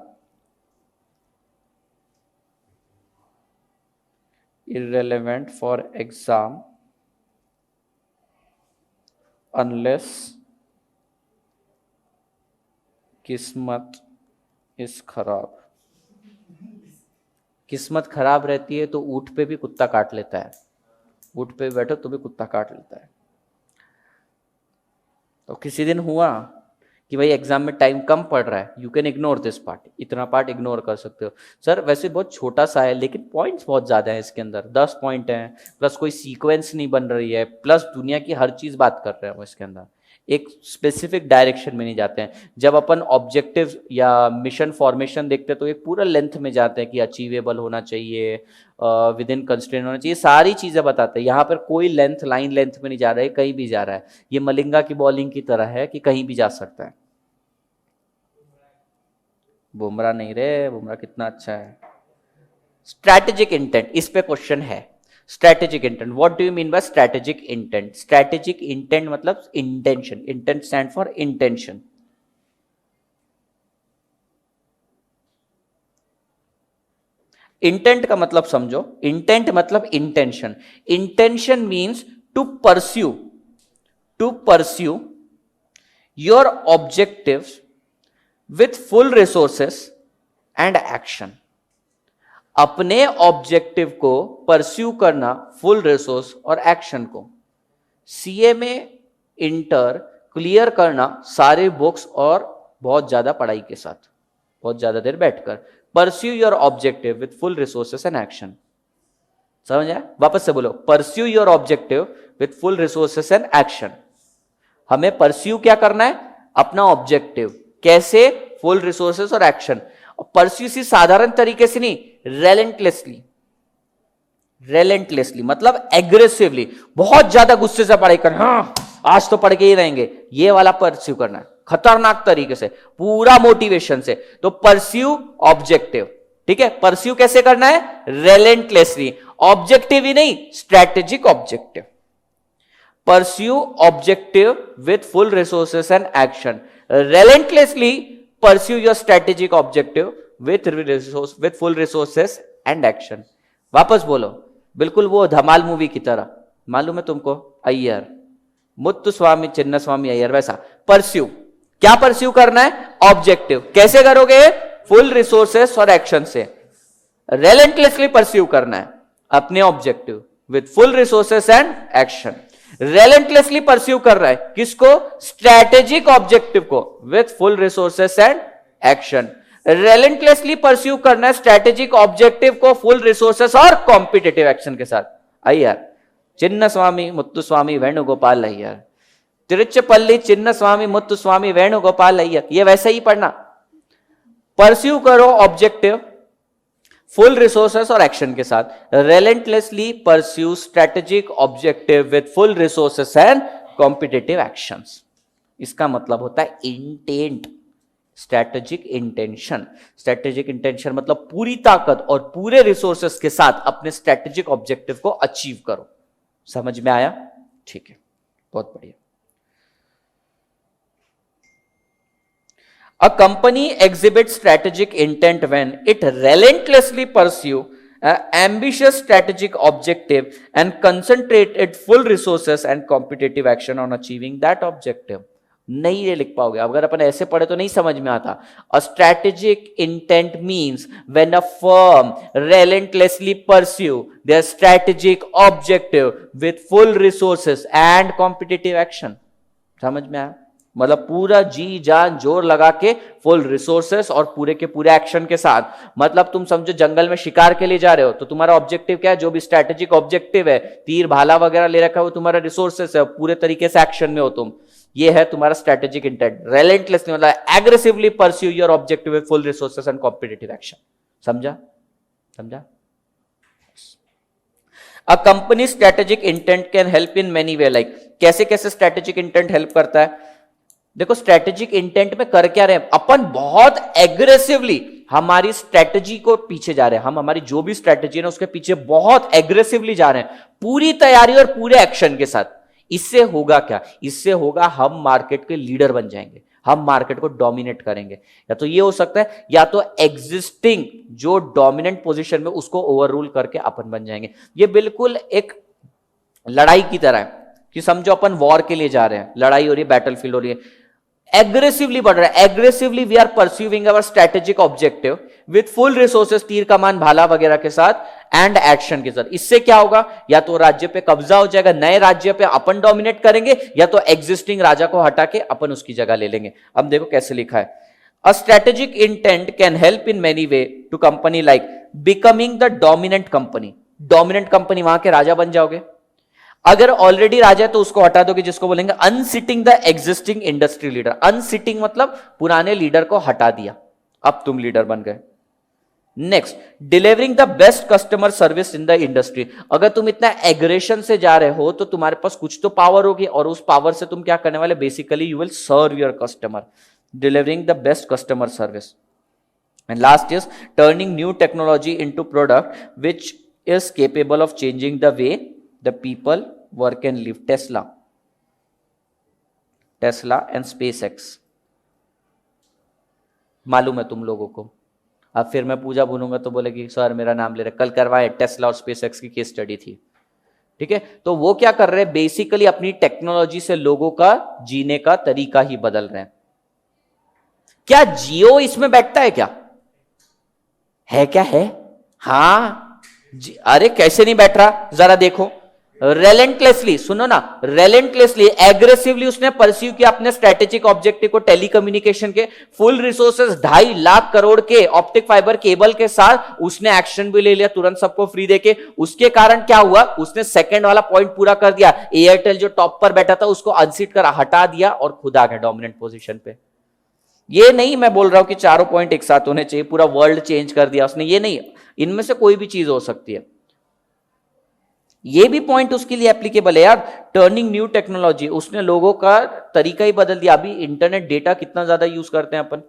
A: irrelevant for exam unless किस्मत इज खराब। किस्मत खराब रहती है तो ऊंट पे भी कुत्ता काट लेता है, ऊंट पे बैठो तो भी कुत्ता काट लेता है। तो किसी दिन हुआ कि भाई एग्जाम में टाइम कम पड़ रहा है, you can ignore this part, इतना पार्ट इग्नोर कर सकते हो। सर वैसे बहुत छोटा सा है लेकिन पॉइंट्स बहुत ज्यादा है इसके अंदर, 10 पॉइंट हैं, प्लस कोई सीक्वेंस नहीं बन रही है, प्लस दुनिया की हर चीज बात कर रहे हो इसके अंदर। एक स्पेसिफिक डायरेक्शन में नहीं जाते हैं। जब अपन ऑब्जेक्टिव या मिशन फॉर्मेशन देखते हैं तो एक पूरा लेंथ में जाते हैं कि अचीवेबल होना चाहिए, विद इन कंस्ट्रेंट होना चाहिए, सारी चीजें बताते हैं। यहाँ पर कोई लेंथ लाइन लेंथ में नहीं जा रहा है, कहीं भी जा रहा है। ये मलिंगा की बॉलिंग की तरह है कि कहीं भी जा सकता है। बुमराह नहीं रे, बुमराह कितना अच्छा है। स्ट्रैटेजिक इंटेंट, इस पे क्वेश्चन है। Strategic intent, what do you mean by strategic intent? Strategic intent मतलब intention, intent stand for intention. Intent का मतलब समझो, इंटेंट मतलब intention. Intention means to pursue your objectives with full resources and action. अपने objective को pursue करना, full resource और action को। सीए में इंटर क्लियर करना सारे बुक्स और बहुत ज्यादा पढ़ाई के साथ, बहुत ज्यादा देर बैठकर। Pursue your objective with full resources and action. समझ आया? वापस से बोलो, pursue your objective with full resources and action. हमें परस्यू क्या करना है? अपना ऑब्जेक्टिव। कैसे? फुल रिसोर्सेस और एक्शन। परस्यू सी साधारण तरीके से नहीं, रेलेंटलेसली। रेलेंटलेसली मतलब एग्रेसिवली, बहुत ज्यादा गुस्से से पढ़ाई करना, हाँ आज तो पढ़ के ही रहेंगे, ये वाला परस्यू करना है खतरनाक तरीके से, पूरा मोटिवेशन से। तो परस्यू ऑब्जेक्टिव, ठीक है? परस्यू कैसे करना है? रेलेंटलेसली। ऑब्जेक्टिव ही नहीं, strategic objective. Pursue objective with full resources and action. Relentlessly pursue your strategic objective with full resources and action। वापस बोलो, बिल्कुल वो धमाल मूवी की तरह, मालूम है तुमको? अय्यर, मुत्तुस्वामी चिन्नस्वामी अय्यर, वैसा परस्यू। क्या परस्यू करना है? ऑब्जेक्टिव। कैसे करोगे? फुल रिसोर्सेस और एक्शन से। रेलेंटलेसली परस्यू करना है अपने objective with full resources and action. Relentlessly pursue कर रहा है किसको? स्ट्रैटेजिक ऑब्जेक्टिव को with full resources and action. Relentlessly pursue करना है स्ट्रैटेजिक ऑब्जेक्टिव को फुल रिसोर्सेस और कॉम्पिटिटिव एक्शन के साथ। अय्यर, चिन्नस्वामी मुत्तुस्वामी वेणुगोपाल अय्यर, तिरुचिरापल्ली चिन्नस्वामी मुत्तुस्वामी वेणुगोपाल अय्यर, ये वैसे ही पढ़ना। परस्यू करो ऑब्जेक्टिव फुल रिसोर्सेस और एक्शन के साथ। Relentlessly pursue strategic objective with full resources and competitive actions. इसका मतलब होता है intent, strategic intention. Strategic intention मतलब पूरी ताकत और पूरे रिसोर्सेस के साथ अपने स्ट्रैटेजिक ऑब्जेक्टिव को अचीव करो। समझ में आया? ठीक है, बहुत बढ़िया। A company exhibits strategic intent when it relentlessly pursue an ambitious strategic objective and concentrate its full resources and competitive action on achieving that objective। नहीं ये लिख पाओगे, अगर अपन ऐसे पढ़े तो नहीं समझ में आता। A strategic intent means when a firm relentlessly pursue their strategic objective with full resources and competitive action। समझ में आया? मतलब पूरा जी जान जोर लगा के फुल रिसोर्सेस और पूरे के पूरे एक्शन के साथ। मतलब तुम समझो जंगल में शिकार के लिए जा रहे हो तो तुम्हारा ऑब्जेक्टिव क्या है? जो भी स्ट्रैटेजिक ऑब्जेक्टिव है, तीर भाला वगैरह ले रखा है, वो तुम्हारा रिसोर्सेस है, पूरे तरीके से एक्शन में हो तुम। ये है तुम्हारा स्ट्रैटेजिक इंटेंट। रेलेंटलेसली मतलब aggressively pursue your objective with full resources and competitive action. समझा? समझा? A company strategic intent can help in many way. Like कैसे कैसे स्ट्रैटेजिक इंटेंट हेल्प करता है? देखो स्ट्रैटेजिक इंटेंट में कर क्या रहे हैं अपन? बहुत एग्रेसिवली हमारी स्ट्रैटेजी को पीछे जा रहे हैं। हम हमारी जो भी स्ट्रैटेजी है ना उसके पीछे बहुत एग्रेसिवली जा रहे हैं, पूरी तैयारी और पूरे एक्शन के साथ। इससे होगा क्या? इससे होगा हम मार्केट के लीडर बन जाएंगे, हम मार्केट को डोमिनेट करेंगे। या तो ये हो सकता है, या तो एग्जिस्टिंग जो डोमिनेंट पोजीशन में उसको ओवररूल करके अपन बन जाएंगे। ये बिल्कुल एक लड़ाई की तरह है कि समझो अपन वॉर के लिए जा रहे हैं, लड़ाई हो रही है, बैटलफील्ड हो रही है, एग्रेसिवली बढ़ रहा है। Aggressively we are pursuing our strategic objective with full resources, तीर कमान भाला वगैरह के साथ एंड एक्शन के साथ। इससे क्या होगा? या तो राज्य पे कब्जा हो जाएगा, नए राज्य पे अपन डोमिनेट करेंगे, या तो एग्जिस्टिंग राजा को हटा के अपन उसकी जगह ले लेंगे। अब देखो कैसे लिखा है। A strategic intent can help in many way to company like becoming the dominant company. Dominant company, वहां के राजा बन जाओगे। अगर ऑलरेडी राजा है तो उसको हटा दोगे, जिसको बोलेंगे अनसिटिंग द एग्जिस्टिंग इंडस्ट्री लीडर। अनसिटिंग मतलब पुराने लीडर को हटा दिया, अब तुम लीडर बन गए। Next, delivering the best customer service in the industry. अगर तुम इतना एग्रेशन से जा रहे हो तो तुम्हारे पास कुछ तो पावर होगी, और उस पावर से तुम क्या करने वाले, basically you will serve your customer, delivering the best customer service. And last is turning new technology into product which is capable of changing the way the people work and live. Tesla and SpaceX मालूम है तुम लोगों को। अब फिर मैं पूजा बोलूंगा तो बोलेगी सर मेरा नाम ले रहे, कल करवाए टेस्ला और स्पेसएक्स की केस स्टडी थी, ठीक है। तो वो क्या कर रहे हैं, बेसिकली अपनी टेक्नोलॉजी से लोगों का जीने का तरीका ही बदल रहे हैं। क्या जियो इसमें बैठता है क्या, है क्या है? हाँ अरे कैसे नहीं बैठ रहा, जरा देखो। रेलेंटलेसली, सुनो ना, रेलेंटलेसली एग्रेसिवली उसने परस्यू किया अपने स्ट्रेटेजिक ऑब्जेक्टिव को, टेलीकम्युनिकेशन के फुल रिसोर्सेज 2.5 लाख करोड़ के ऑप्टिक फाइबर केबल के साथ उसने एक्शन भी ले लिया तुरंत सबको फ्री देके। उसके कारण क्या हुआ, उसने सेकंड वाला पॉइंट पूरा कर दिया। एयरटेल जो टॉप पर बैठा था उसको अनसीट कर हटा दिया और खुद आ गया डोमिनेंट पोजीशन पे। ये नहीं मैं बोल रहा हूं कि चारों पॉइंट एक साथ होने चाहिए, पूरा वर्ल्ड चेंज कर दिया उसने, ये नहीं, इनमें से कोई भी चीज हो सकती है। ये भी पॉइंट उसके लिए एप्लीकेबल है यार। टर्निंग न्यू टेक्नोलॉजी, उसने लोगों का तरीका ही बदल दिया। अभी इंटरनेट डेटा कितना ज्यादा यूज करते हैं अपन।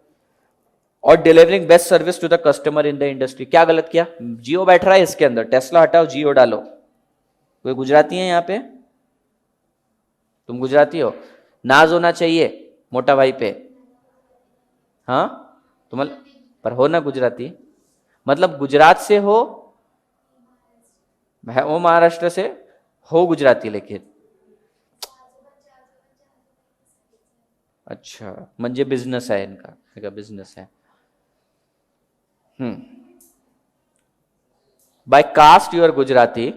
A: और delivering best service to the customer in the industry. क्या गलत किया, जियो बैठ रहा है इसके अंदर, टेस्ला हटाओ जियो डालो। कोई गुजराती है यहां पे, तुम गुजराती हो, नाज होना चाहिए मोटा भाई पे, हाँ तुम पर हो ना गुजराती, मतलब गुजरात से हो, वो महाराष्ट्र से हो गुजराती, लेकिन अच्छा म्हणजे बिझनेस आहे इनका, बिझनेस है। By caste you are Gujarati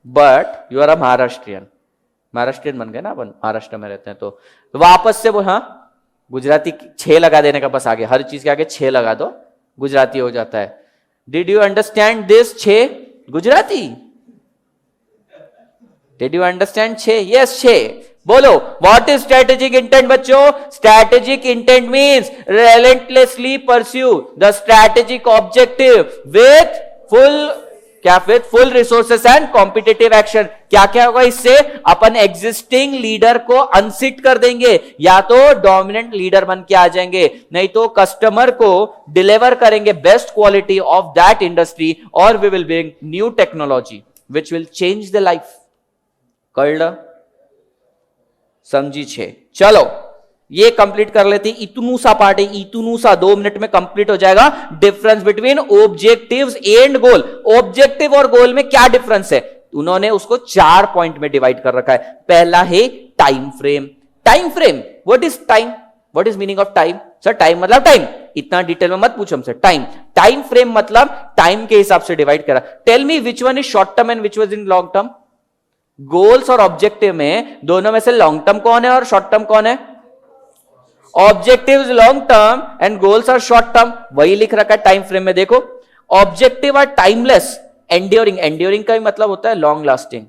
A: but you are a Maharashtrian. Maharashtrian बन गए ना अपन, महाराष्ट्र में रहते हैं तो वापस से वो, हाँ गुजराती 6 लगा देने का, बस आगे हर चीज के आगे 6 लगा दो, गुजराती हो जाता है। Did you understand this 6 Gujarati? Did you understand 6? Yes 6। बोलो what is strategic intent बच्चों? Strategic intent means relentlessly pursue the strategic objective with full resources and competitive action। क्या क्या होगा इससे, अपन एग्जिस्टिंग लीडर को अनसिट कर देंगे, या तो डोमिनेंट लीडर बन के आ जाएंगे, नहीं तो कस्टमर को डिलीवर करेंगे best quality of that industry, और we will bring new technology which will change the life. कळलं, समझी 6। चलो ये कंप्लीट कर लेते, इतनू सा पार्ट है, इतनू सा 2 मिनट में कंप्लीट हो जाएगा। Difference between objectives and goal. Objective और गोल में क्या डिफरेंस है, उन्होंने उसको 4 पॉइंट में डिवाइड कर रखा है। पहला है time frame. Time frame, what is time, what is meaning of time? Sir time मतलब टाइम, इतना डिटेल में मत पूछो हमसे। टाइम फ्रेम मतलब टाइम के हिसाब से डिवाइड करा। Tell me which one is short term and which one is long term. Goals और ऑब्जेक्टिव में दोनों में से लॉन्ग टर्म कौन है और शॉर्ट टर्म कौन है? Objective long term and goals are short term. वही लिख रखा है टाइम फ्रेम में, देखो। Objective are timeless, enduring, enduring का भी मतलब होता है long lasting,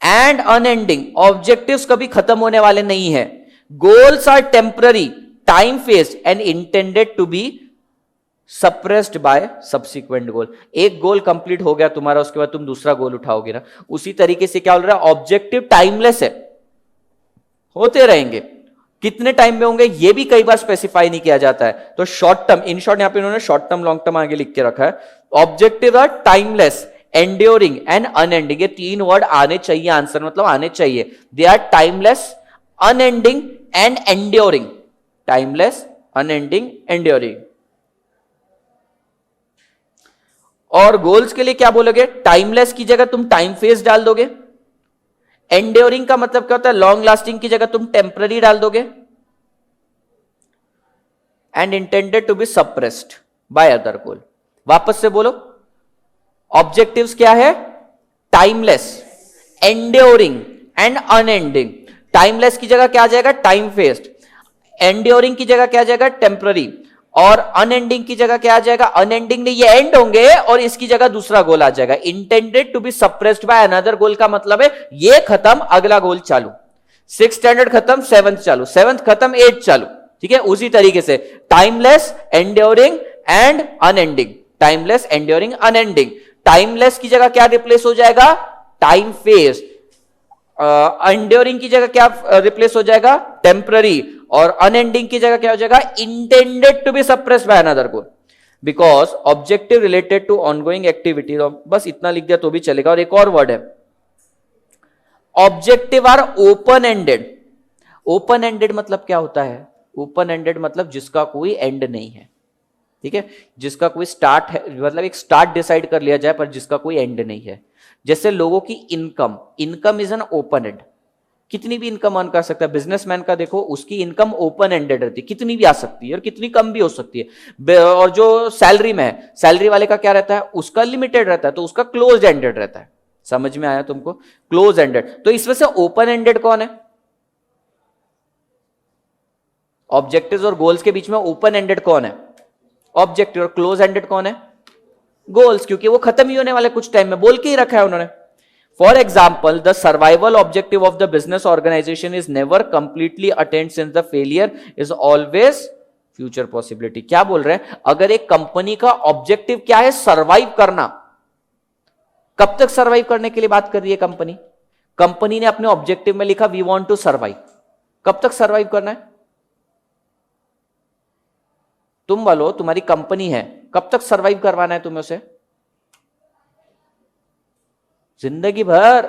A: and unending, objectives कभी खत्म होने वाले नहीं है। Goals are temporary, time phased and intended to be suppressed by subsequent goal. एक गोल कंप्लीट हो गया तुम्हारा, उसके बाद तुम दूसरा गोल उठाओगे ना, उसी तरीके से क्या बोल रहा है, ऑब्जेक्टिव टाइमलेस है, होते रहेंगे। कितने टाइम में होंगे ये भी कई बार स्पेसिफाई नहीं किया जाता है। तो शॉर्ट टर्म, इन शॉर्ट यहां पे इन्होंने शॉर्ट टर्म लॉन्ग टर्म आगे लिख के रखा है। Objective are timeless, enduring and unending. ये 3 वर्ड आने चाहिए आंसर, मतलब आने चाहिए। They are timeless, unending and enduring. Timeless, unending, enduring. और गोल्स के लिए क्या बोलोगे? टाइमलेस की जगह तुम टाइम फेस डाल दोगे। एंड्योरिंग का मतलब क्या होता है? लॉन्ग लास्टिंग की जगह तुम टेम्पररी डाल दोगे। And intended to be suppressed by other goal. वापस से बोलो, ऑब्जेक्टिव्स क्या है? Timeless, enduring and unending. Timeless की जगह क्या आ जाएगा? Time phased. एंड्योरिंग की जगह क्या आ जाएगा? टेम्पररी। और अनएंडिंग की जगह क्या आ जाएगा, अनएंडिंग नहीं, ये एंड होंगे और इसकी जगह दूसरा गोल आ जाएगा। Intended to be suppressed by another goal का मतलब है ये खत्म, अगला गोल चालू। 6th स्टैंडर्ड खत्म, 7th चालू, 7th खत्म, 8th चालू। ठीक है, उसी तरीके से timeless, enduring and unending. Timeless, enduring, unending. Timeless की जगह क्या रिप्लेस हो जाएगा, टाइम फेज। एंड्योरिंग की जगह क्या रिप्लेस हो जाएगा, टेम्पररी। और अनएंडिंग की जगह क्या हो जाएगा, intended to be suppressed by another goal. Because objective related to ongoing activity, बस इतना लिख दिया तो भी चलेगा। और एक और वर्ड है, objective are open ended. Open ended मतलब क्या होता है, ओपन एंडेड मतलब जिसका कोई एंड नहीं है। ठीक है, जिसका कोई स्टार्ट है, मतलब एक स्टार्ट डिसाइड कर लिया जाए पर जिसका कोई एंड नहीं है। जैसे लोगों की income, income is an open and, कितनी भी इनकम अर्न कर सकता है। बिजनेसमैन का देखो, उसकी इनकम ओपन एंडेड रहती है, कितनी भी आ सकती है और कितनी कम भी हो सकती है। और जो सैलरी में है, सैलरी वाले का क्या रहता है, उसका लिमिटेड रहता है, तो उसका क्लोज एंडेड रहता है। समझ में आया तुमको, क्लोज एंडेड। तो इसमें से ओपन एंडेड कौन है, ऑब्जेक्टिव्स और गोल्स के बीच में ओपन एंडेड कौन है, ऑब्जेक्टिव। और क्लोज एंडेड कौन है, गोल्स, क्योंकि वो खत्म ही होने वाले कुछ टाइम में, बोल के ही रखा है उन्होंने। For example, the survival objective of the business organization is never completely attained since the failure is always future possibility. क्या बोल रहे हैं, अगर एक कंपनी का ऑब्जेक्टिव क्या है, सर्वाइव करना, कब तक सर्वाइव करने के लिए बात कर रही है कंपनी, कंपनी ने अपने ऑब्जेक्टिव में लिखा वी वांट टू सर्वाइव, कब तक सर्वाइव करना है, तुम बोलो, तुम्हारी कंपनी है, कब तक सर्वाइव करवाना है तुम्हें उसे, जिंदगी भर।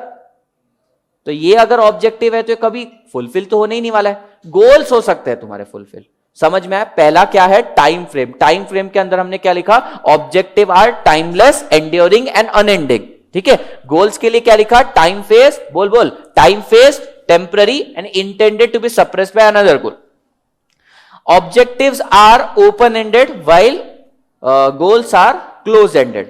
A: तो ये अगर ऑब्जेक्टिव है तो कभी फुलफिल तो होने ही नहीं वाला है। गोल्स हो सकते हैं तुम्हारे फुलफिल, समझ में आया। पहला क्या है, टाइम फ्रेम। टाइम फ्रेम के अंदर हमने क्या लिखा, objective are timeless, enduring and unending. ठीक है, गोल्स के लिए क्या लिखा, टाइम फेज, बोल बोल, time phase, temporary and intended to be suppressed by another goal. Objectives are open-ended while goals are close-ended.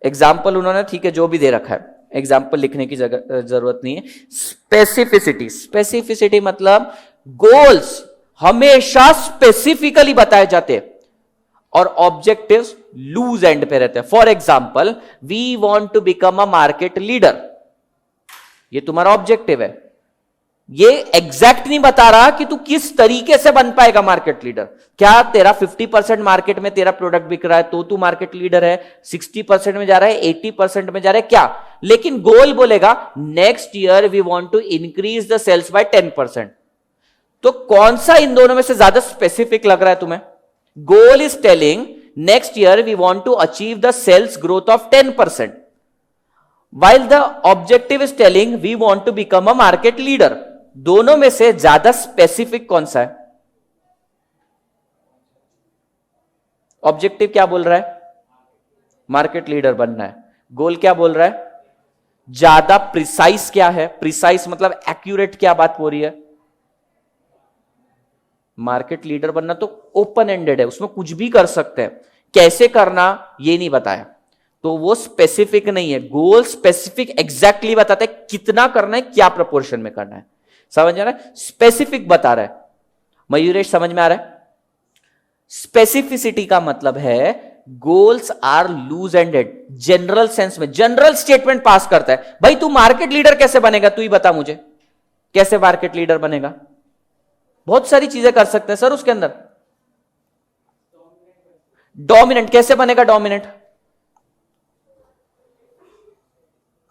A: Example उन्होंने, ठीक है, जो भी दे रखा है, एग्जाम्पल लिखने की जरूरत नहीं है। स्पेसिफिसिटी, स्पेसिफिसिटी मतलब गोल्स हमेशा स्पेसिफिकली बताए जाते हैं और ऑब्जेक्टिव्स लूज एंड पे रहते हैं। For example, we want to become a market leader, ये तुम्हारा ऑब्जेक्टिव है। ये एग्जैक्ट नहीं बता रहा कि तू किस तरीके से बन पाएगा मार्केट लीडर। क्या तेरा 50% मार्केट में तेरा प्रोडक्ट बिक रहा है तो तू मार्केट लीडर है, 60% में जा रहा है, 80% में जा रहा है, क्या? लेकिन गोल बोलेगा next year we want to increase the sales by 10%। तो कौन सा इन दोनों में से ज्यादा स्पेसिफिक लग रहा है तुम्हें? Goal is telling next year we want to achieve the sales growth of 10%, while the objective is telling we want to become a market leader। दोनों में से ज्यादा स्पेसिफिक कौन सा है? ऑब्जेक्टिव क्या बोल रहा है, मार्केट लीडर बनना है। गोल क्या बोल रहा है, ज्यादा प्रिसाइज क्या है, प्रिसाइज मतलब एक्यूरेट क्या बात हो रही है? मार्केट लीडर बनना तो ओपन एंडेड है, उसमें कुछ भी कर सकते हैं, कैसे करना ये नहीं बताया, तो वो स्पेसिफिक नहीं है। गोल स्पेसिफिक एग्जैक्टली बताता है कितना करना है, क्या प्रपोर्शन में करना है, समझ आ रहा है? स्पेसिफिक बता रहा है। मयूरेश समझ में आ रहा है? स्पेसिफिसिटी का मतलब है goals are loose ended, general sense में, जनरल स्टेटमेंट पास करता है। भाई तू मार्केट लीडर कैसे बनेगा, तू ही बता मुझे, कैसे मार्केट लीडर बनेगा? बहुत सारी चीजें कर सकते हैं सर उसके अंदर। डोमिनेंट कैसे बनेगा, डोमिनेंट?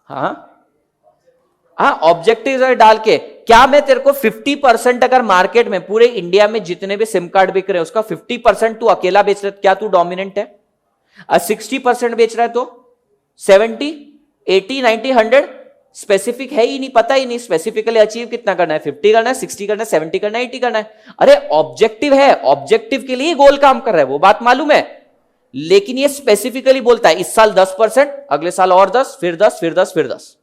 A: हाँ हाँ, ऑब्जेक्टिव डाल के, क्या मैं तेरे को 50% अगर मार्केट में पूरे इंडिया में जितने भी सिम कार्ड बिक रहे हैं उसका 50% तू अकेला बेच रहा है, क्या तू डोमिनेंट है? 60% बेच रहा है तो 70, 80, 90, 100 स्पेसिफिक है ही नहीं, पता ही नहीं स्पेसिफिकली अचीव कितना करना है, 50 करना है, 60 करना है, 70 करना है, 80 करना है। अरे ऑब्जेक्टिव है, ऑब्जेक्टिव के लिए गोल काम कर रहा है, वो बात मालूम है, लेकिन ये स्पेसिफिकली बोलता है इस साल 10%, अगले साल और 10, फिर 10, फिर 10, फिर 10।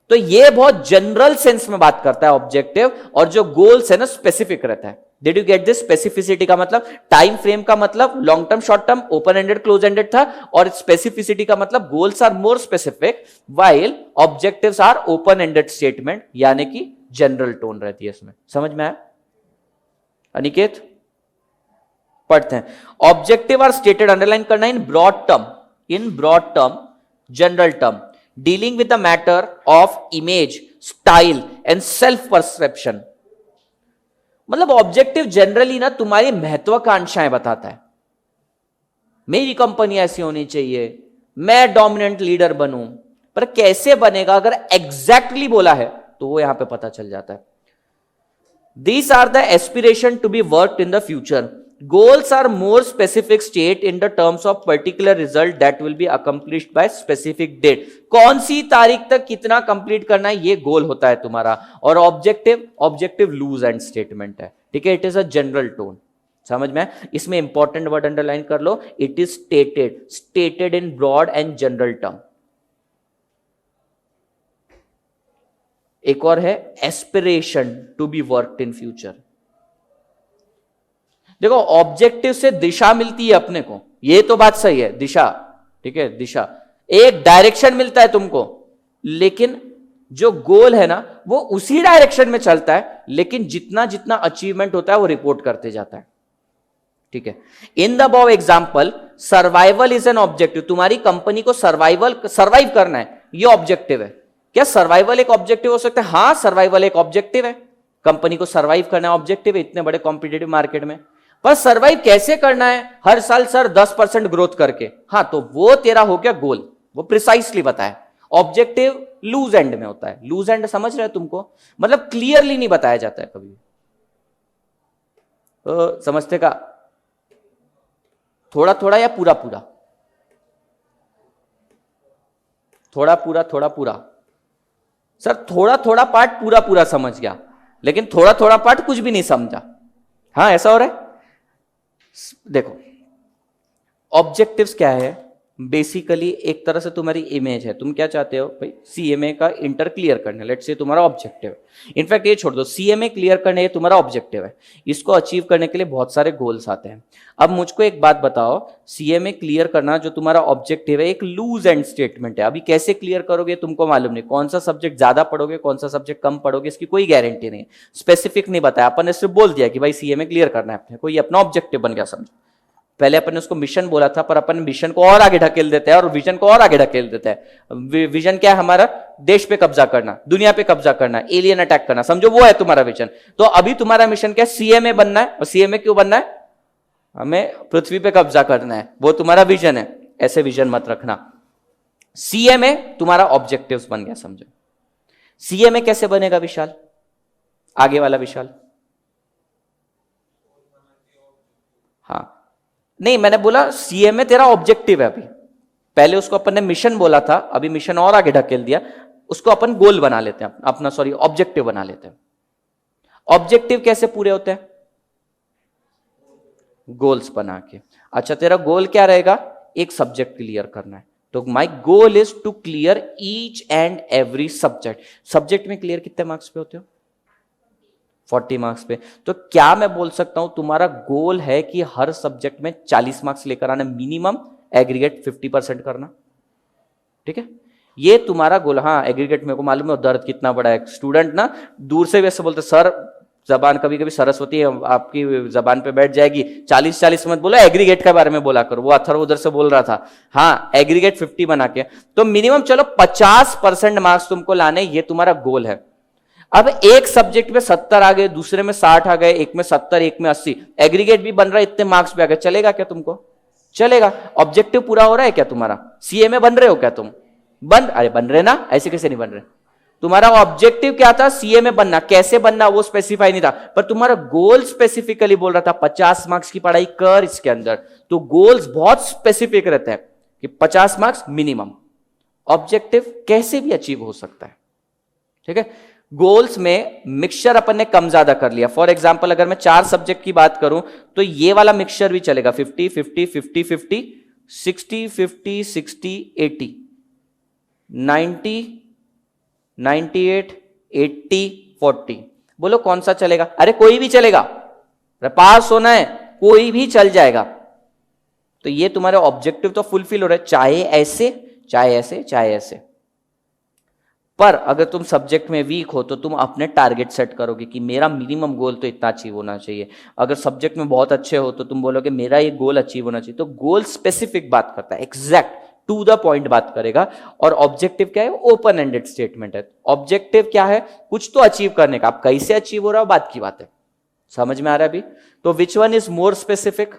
A: तो ये बहुत जनरल सेंस में बात करता है ऑब्जेक्टिव, और जो गोल्स है ना स्पेसिफिक रहता है। Did you get this? Specificity का मतलब, टाइम फ्रेम का मतलब long term, short term, open ended, close ended था, और स्पेसिफिसिटी का मतलब goals are more specific while objectives are open ended statement, यानी कि जनरल टोन रहती है इसमें। समझ में आया अनिकेत? पढ़ते हैं। ऑब्जेक्टिव आर स्टेटेड, अंडरलाइन करना, in broad term, general term, dealing with the matter of image, style and self perception. मतलब ऑब्जेक्टिव जनरली ना तुम्हारी महत्वाकांक्षाएं बताता है। मेरी कंपनी ऐसी होनी चाहिए, मैं डोमिनेंट लीडर बनूं, पर कैसे बनेगा अगर एग्जैक्टली बोला है तो वो यहां पे पता चल जाता है। These are the aspiration to be worked in the future. Goals are more specific state in the terms of particular result that will be accomplished by specific date. कौन सी तारीख तक कितना कंप्लीट करना है, ये गोल होता है तुम्हारा। और ऑब्जेक्टिव लूज एंड स्टेटमेंट है, ठीक है। It is a general tone, समझ में। इसमें इंपॉर्टेंट वर्ड अंडरलाइन कर लो, it is stated in broad and general term. एक और है aspiration to be worked in future. देखो ऑब्जेक्टिव से दिशा मिलती है अपने को, ये तो बात सही है, दिशा, ठीक है, दिशा, एक डायरेक्शन मिलता है तुमको, लेकिन जो गोल है ना वो उसी डायरेक्शन में चलता है, लेकिन जितना जितना अचीवमेंट होता है वो रिपोर्ट करते जाता है, ठीक है। In the above example survival is an objective. तुम्हारी कंपनी को सर्वाइव करना है, ये ऑब्जेक्टिव है। क्या सर्वाइवल एक ऑब्जेक्टिव हो सकता है? हाँ, सर्वाइवल एक ऑब्जेक्टिव है। कंपनी को सर्वाइव करना है, ऑब्जेक्टिव है इतने बड़े कॉम्पिटिटिव मार्केट में। पर सर्वाइव कैसे करना है? हर साल सर 10% ग्रोथ करके। हाँ, तो वो तेरा हो गया गोल, वो प्रिसाइसली बताया। ऑब्जेक्टिव लूज एंड में होता है। लूज एंड समझ रहे हो तुमको, मतलब क्लियरली नहीं बताया जाता है कभी। तो समझते का? थोड़ा थोड़ा या पूरा पूरा? थोड़ा पूरा थोड़ा पूरा। सर थोड़ा थोड़ा पार्ट पूरा पूरा समझ गया, लेकिन थोड़ा थोड़ा पार्ट कुछ भी नहीं समझा। हाँ, ऐसा हो रहा है। देखो ऑब्जेक्टिव्स क्या है, बेसिकली एक तरह से तुम्हारी इमेज है। तुम क्या चाहते हो भाई? सीएमए का इंटर क्लियर करना, लेट्स से तुम्हारा ऑब्जेक्टिव है। इनफैक्ट ये छोड़ दो, सीएमए क्लियर करना ये तुम्हारा ऑब्जेक्टिव है। इसको अचीव करने के लिए बहुत सारे गोल्स आते हैं। अब मुझको एक बात बताओ, सीएमए क्लियर करना जो तुम्हारा ऑब्जेक्टिव है एक लूज एंड स्टेटमेंट है। अभी कैसे क्लियर करोगे तुमको मालूम नहीं, कौन सा सब्जेक्ट ज्यादा पढ़ोगे, कौन सा सब्जेक्ट कम पढ़ोगे, इसकी कोई गारंटी नहीं। स्पेसिफिक नहीं बताया, अपन ने सिर्फ बोल दिया कि भाई सीएमए क्लियर करना है अपने को, ये अपना ऑब्जेक्टिव बन गया समझो। पहले अपन ने उसको मिशन बोला था, पर अपन मिशन को और आगे ढकेल देते हैं और विजन को और आगे ढकेल देते हैं। विजन क्या है हमारा? देश पे कब्जा करना, दुनिया पे कब्जा करना, एलियन अटैक करना, समझो वो है तुम्हारा विजन। तो अभी तुम्हारा मिशन क्या है? सीएमए बनना है। और सीएमए क्यों बनना है? हमें पृथ्वी पे कब्जा करना है, वो तुम्हारा विजन है। ऐसे विजन मत रखना। सीएमए तुम्हारा ऑब्जेक्टिव्स बन गया समझो। सीएमए कैसे बनेगा विशाल? आगे वाला विशाल। हाँ नहीं, मैंने बोला सीएमए तेरा ऑब्जेक्टिव है अभी। पहले उसको अपन ने मिशन बोला था, अभी मिशन और आगे ढकेल दिया, उसको अपन गोल बना लेते हैं अपना, सॉरी ऑब्जेक्टिव बना लेते हैं। ऑब्जेक्टिव कैसे पूरे होते हैं? गोल्स बना के। अच्छा तेरा गोल क्या रहेगा? एक सब्जेक्ट क्लियर करना है, तो my goal is to clear each and every subject. Subject में क्लियर कितने मार्क्स पे होते हो? 40 मार्क्स पे। तो क्या मैं बोल सकता हूं तुम्हारा गोल है कि हर सब्जेक्ट में 40 मार्क्स लेकर आना, मिनिमम एग्रीगेट 50% करना, ठीक है? ये तुम्हारा गोल। हाँ एग्रीगेट मेरे को मालूम है दर्द कितना बड़ा है। स्टूडेंट ना दूर से वैसे बोलते सर जबान कभी कभी सरस्वती है आपकी जबान पे बैठ जाएगी, 40-40 मत बोलो, एग्रीगेट के बारे में बोला करो। वो अथर्व उधर से बोल रहा था। हाँ एग्रीगेट 50 बना के, तो मिनिमम चलो 50% मार्क्स तुमको लाने, ये तुम्हारा गोल है। अब एक सब्जेक्ट में 70 आ गए, दूसरे में 60 आ गए, एक में 70, एक में 80, एग्रीगेट भी बन रहा है, इतने मार्क्स पे आ गए, चलेगा क्या तुमको? चलेगा। ऑब्जेक्टिव पूरा हो रहा है क्या तुम्हारा? सीएमए बन रहे हो क्या तुम? अरे बन रहे ना, ऐसे कैसे नहीं बन रहे? तुम्हारा ऑब्जेक्टिव क्या था? सीएमए बनना। कैसे बनना वो स्पेसिफाई नहीं था, पर तुम्हारा गोल स्पेसिफिकली बोल रहा था 50 मार्क्स की पढ़ाई कर इसके अंदर। तो गोल्स बहुत स्पेसिफिक रहते हैं कि 50 मार्क्स मिनिमम। ऑब्जेक्टिव कैसे भी अचीव हो सकता है, ठीक है? गोल्स में मिक्सचर अपन ने कम ज्यादा कर लिया। फॉर एग्जांपल अगर मैं 4 सब्जेक्ट की बात करूं तो ये वाला मिक्सचर भी चलेगा, 50-50-50-50, 60-50, 60, 80, 90, 98, 80, 40। बोलो कौन सा चलेगा? अरे कोई भी चलेगा, पास होना है, कोई भी चल जाएगा। तो ये तुम्हारे ऑब्जेक्टिव तो फुलफिल हो रहे, चाहे ऐसे चाहे ऐसे चाहे ऐसे। पर अगर तुम सब्जेक्ट में वीक हो तो तुम अपने टारगेट सेट करोगे कि मेरा मिनिमम गोल तो इतना अचीव होना चाहिए। अगर सब्जेक्ट में बहुत अच्छे हो तो तुम बोलोगे मेरा ये गोल अचीव होना चाहिए। तो गोल स्पेसिफिक बात करता है, एग्जैक्ट टू द पॉइंट बात करेगा। और ऑब्जेक्टिव क्या है? ओपन एंडेड स्टेटमेंट है। ऑब्जेक्टिव क्या है? कुछ तो अचीव करने का, अब कैसे अचीव हो रहा है बात की बात है। समझ में आ रहा है अभी? तो विच one is more specific?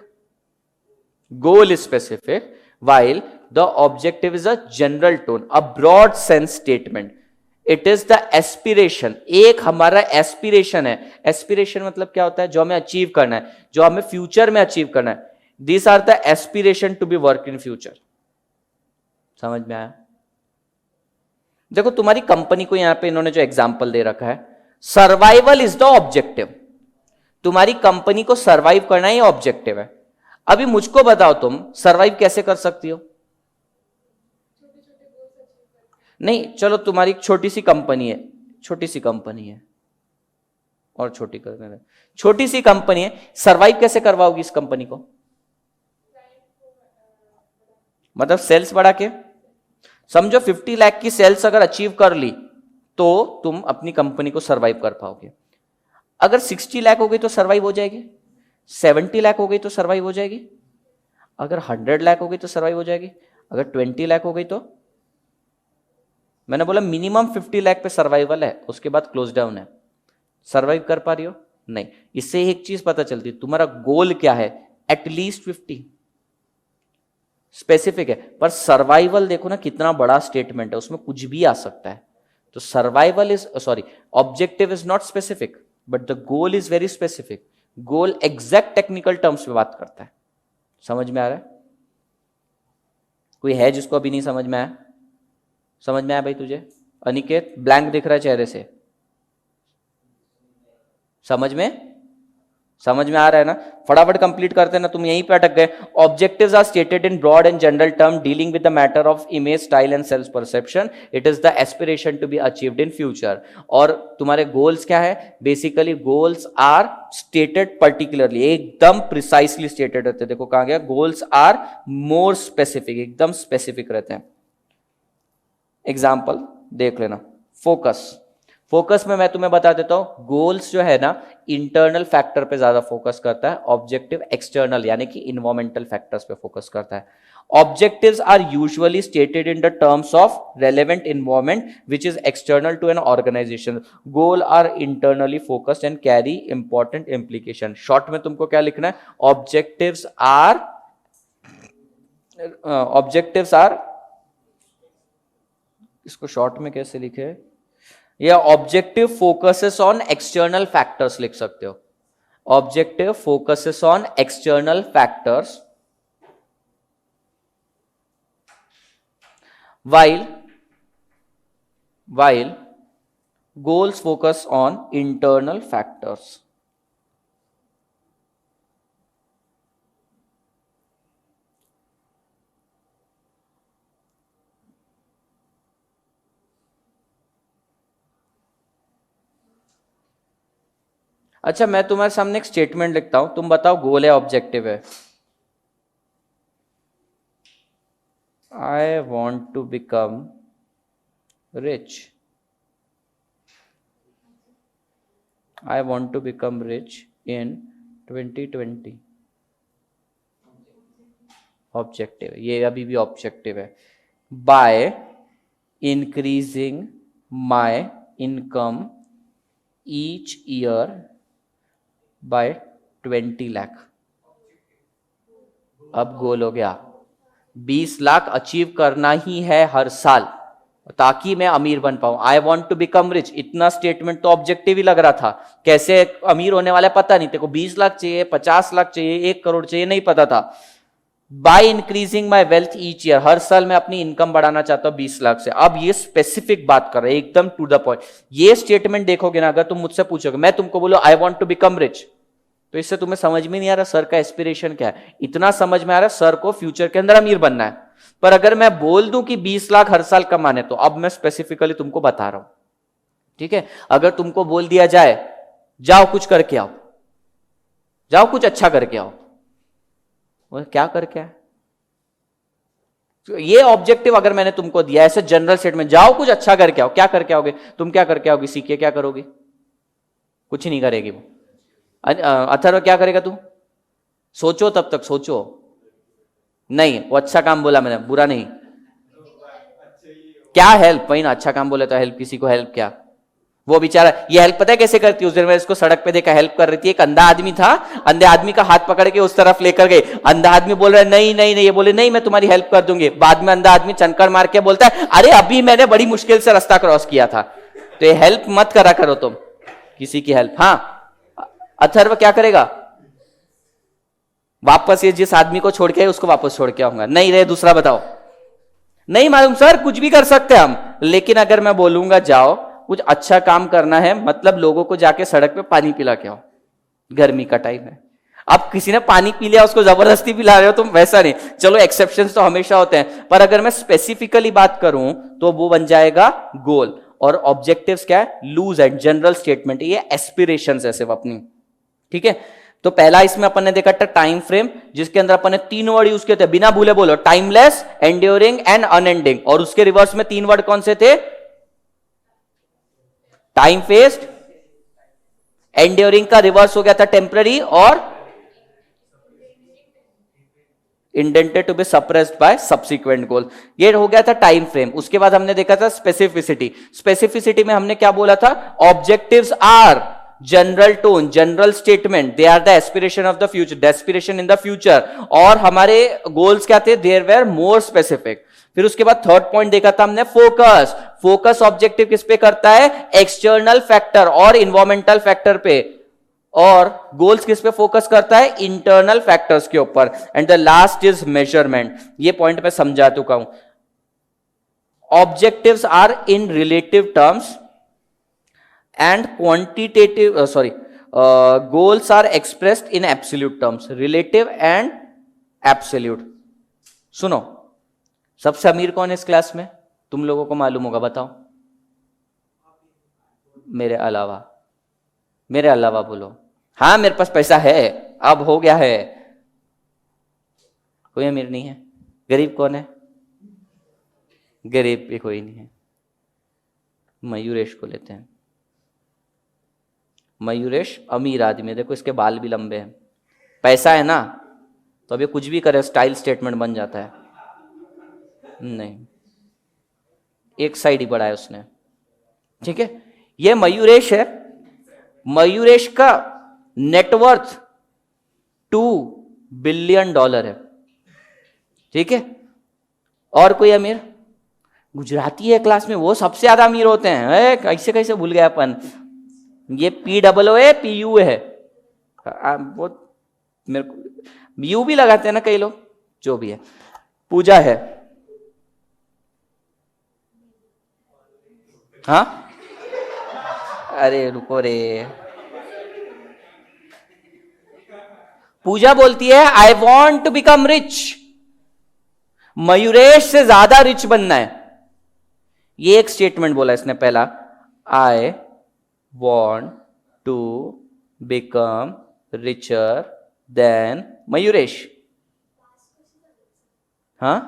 A: Goal is specific while the objective is a general tone, a broad sense statement. It is the aspiration. एक हमारा एस्पिरेशन है। एस्पिरेशन मतलब क्या होता है? जो हमें अचीव करना है, जो हमें फ्यूचर में अचीव करना है। These are the aspiration to be work in future. समझ में आया? देखो तुम्हारी कंपनी को यहां पे इन्होंने जो एग्जाम्पल दे रखा है, सर्वाइवल इज द ऑब्जेक्टिव। तुम्हारी कंपनी को सर्वाइव करना ही ऑब्जेक्टिव है। अभी मुझको बताओ तुम सर्वाइव कैसे कर सकती हो? नहीं, चलो तुम्हारी एक छोटी सी कंपनी है, छोटी सी कंपनी है और छोटी करने दे, छोटी सी कंपनी है, सर्वाइव कैसे करवाओगी इस कंपनी को? मतलब सेल्स बढ़ा के। समझो 50 लाख की सेल्स अगर अचीव कर ली तो तुम अपनी कंपनी को सर्वाइव कर पाओगे। अगर 60 लाख हो गई तो सर्वाइव हो जाएगी, 70 लाख हो गई तो सर्वाइव हो जाएगी, अगर 100 लाख हो गई तो सर्वाइव हो जाएगी, अगर 20 लाख हो गई तो? मैंने बोला मिनिमम 50 लाख पे सर्वाइवल है, उसके बाद क्लोज डाउन है। सर्वाइव कर पा रही हो? नहीं। इससे एक चीज पता चलती है, तुम्हारा गोल क्या है? एटलीस्ट 50। स्पेसिफिक है, पर सर्वाइवल देखो ना कितना बड़ा स्टेटमेंट है, उसमें कुछ भी आ सकता है। तो survival is sorry objective is not specific but the goal is very specific. Goal exact technical terms में बात करता है। समझ में आ रहा है? कोई है जिसको अभी नहीं समझ में आया? समझ में आया भाई तुझे? अनिकेत ब्लैंक दिख रहा है चेहरे से। समझ में आ रहा है ना? फटाफट कंप्लीट करते हैं ना, तुम यहीं पे अटक गए। Objectives are stated in broad and general term dealing with the matter of image, style and self perception. It is the aspiration to be achieved in future. और तुम्हारे गोल्स क्या है? Basically goals are stated particularly, एकदम precisely stated रहते हैं। देखो कहां गया? गोल्स आर मोर स्पेसिफिक, एकदम स्पेसिफिक रहते हैं। एग्जाम्पल देख लेना। फोकस में मैं तुम्हें बता देता हूं, गोल्स जो है ना इंटरनल फैक्टर पे ज्यादा फोकस करता है, ऑब्जेक्टिव एक्सटर्नल यानी कि इन्वायरमेंटल फैक्टर्स पे फोकस करता है। Objectives are usually stated in the terms of relevant environment which is external to an organization. Goal are internally focused and carry important implication. Short में तुमको क्या लिखना है? ऑब्जेक्टिव्स आर इसको शॉर्ट में कैसे लिखे? या objective focuses on external factors लिख सकते हो। Objective focuses on external factors while goals focus on internal factors. अच्छा, मैं तुम्हारे सामने एक स्टेटमेंट लिखता हूं, तुम बताओ गोल है ऑब्जेक्टिव है? I want to become rich. I want to become rich in 2020। Objective, ये अभी भी ऑब्जेक्टिव है। By increasing my income each year by 20 lakh. अब गोल हो गया 20 लाख अचीव करना ही है हर साल ताकि मैं अमीर बन पाऊं। I want to become rich, इतना स्टेटमेंट तो ऑब्जेक्टिव ही लग रहा था। कैसे अमीर होने वाला पता नहीं, तेरे को 20 लाख चाहिए, 50 लाख चाहिए, 1 करोड़ चाहिए, नहीं पता था। By increasing my wealth each year, हर साल मैं अपनी इनकम बढ़ाना चाहता हूं 20 लाख से। अब ये स्पेसिफिक बात कर रहे हैं, एकदम टू द पॉइंट। ये स्टेटमेंट देखोगे ना, अगर तुम मुझसे पूछोगे, मैं तुमको बोलो I want to become rich, तो इससे तुम्हें समझ में नहीं आ रहा सर का एस्पिरेशन क्या है। इतना समझ में आ रहा है सर को फ्यूचर के अंदर अमीर बनना है। पर अगर मैं बोल दूं कि 20 लाख हर साल कमाने, तो अब मैं स्पेसिफिकली तुमको बता रहा हूं, ठीक है। अगर तुमको बोल दिया जाए जाओ कुछ करके आओ, जाओ कुछ अच्छा करके आओ, वो क्या करके आए? ये ऑब्जेक्टिव अगर मैंने तुमको दिया ऐसे जनरल स्टेटमेंट, जाओ कुछ अच्छा करके आओ, क्या करके आओगे तुम? क्या करके आओगे? सीख के क्या करोगी? कुछ नहीं करेगी वो। अथर्व क्या करेगा तू? सोचो, तब तक सोचो। नहीं, वो अच्छा काम बोला मैंने, बुरा नहीं। क्या हेल्प? वही ना, अच्छा काम बोले तो हेल्प, किसी को हेल्प क्या? वो बेचारा ये हेल्प पता है कैसे करती है? उस दिन मैं इसको सड़क पे देखा हेल्प कर रही थी, एक अंधा आदमी था, अंधे आदमी का हाथ पकड़ के उस तरफ लेकर गए। अंधा आदमी बोल रहा है नहीं नहीं नहीं, ये बोले नहीं मैं तुम्हारी हेल्प कर दूंगी। बाद में अंधा आदमी चनकर मार के बोलता है अरे अभी मैंने बड़ी मुश्किल से रास्ता क्रॉस किया था। तो ये हेल्प मत करा करो तुम किसी की हेल्प। हाँ, अथर्व क्या करेगा? वापस ये जिस आदमी को छोड़ के उसको वापस छोड़ के आऊंगा। नहीं रे, दूसरा बताओ। नहीं मालूम सर, कुछ भी कर सकते हैं हम, लेकिन अगर मैं बोलूंगा जाओ कुछ अच्छा काम करना है, मतलब लोगों को जाके सड़क पे पानी पिला के आओ, गर्मी का टाइम है। अब किसी ने पानी पी लिया उसको जबरदस्ती पिला रहे हो तुम, वैसा नहीं। चलो एक्सेप्शंस तो हमेशा होते हैं, पर अगर मैं स्पेसिफिकली बात करूं तो वो बन जाएगा गोल। और ऑब्जेक्टिव्स क्या है? लूज एंड जनरल स्टेटमेंट, ये एस्पिरेशंस है सिर्फ अपनी। ठीक है, तो पहला इसमें अपन ने देखा था टाइम फ्रेम, जिसके अंदर अपन ने 3 वर्ड यूज किए थे, बिना भूले बोलो, टाइमलेस, एंड्योरिंग एंड अनएंडिंग। और उसके रिवर्स में 3 वर्ड कौन से थे? टाइम फेस्ड, एंड्योरिंग का रिवर्स हो गया था टेम्पररी, और indented to be suppressed by subsequent goal. ये हो गया था टाइम फ्रेम। उसके बाद हमने देखा था स्पेसिफिसिटी। स्पेसिफिसिटी में हमने क्या बोला था? Objectives are general tone, general statement, they are the aspiration of the future, the aspiration in the future. और हमारे गोल्स क्या थे? There were more specific. फिर उसके बाद थर्ड पॉइंट देखा था हमने फोकस। फोकस ऑब्जेक्टिव किस पे करता है? एक्सटर्नल फैक्टर और इन्वायरमेंटल फैक्टर पे। और गोल्स किस पे फोकस करता है? इंटरनल फैक्टर्स के ऊपर। And the last is measurement. ये पॉइंट मैं समझा चुका हूं। Objectives are in relative terms and quantitative goals are expressed in absolute terms, relative and absolute। सुनो, सबसे अमीर कौन है इस क्लास में? तुम लोगों को मालूम होगा, बताओ। मेरे अलावा, मेरे अलावा बोलो। हाँ, मेरे पास पैसा है, अब हो गया है। कोई अमीर नहीं है। गरीब कौन है? गरीब भी कोई नहीं है। मयूरेश को लेते हैं। मयूरेश अमीर आदमी है, देखो इसके बाल भी लंबे हैं, पैसा है ना, तो अब ये कुछ भी करे स्टाइल स्टेटमेंट बन जाता है। नहीं, एक साइड ही बढ़ाया उसने। ठीक है, ये मयूरेश है। मयूरेश का नेटवर्थ $2 बिलियन है। ठीक है, और कोई अमीर? गुजराती है क्लास में, वो सबसे ज्यादा अमीर होते हैं। कैसे कैसे भूल गया अपन। ये POO है, PU है, वो मेरे को यू भी लगाते हैं ना कई लोग, जो भी है। पूजा है। हाँ, अरे रुको रे, पूजा बोलती है I want to become rich. Mayuresh से ज्यादा रिच बनना है। ये एक स्टेटमेंट बोला इसने पहला, आई want to become richer than Mayuresh. हाँ,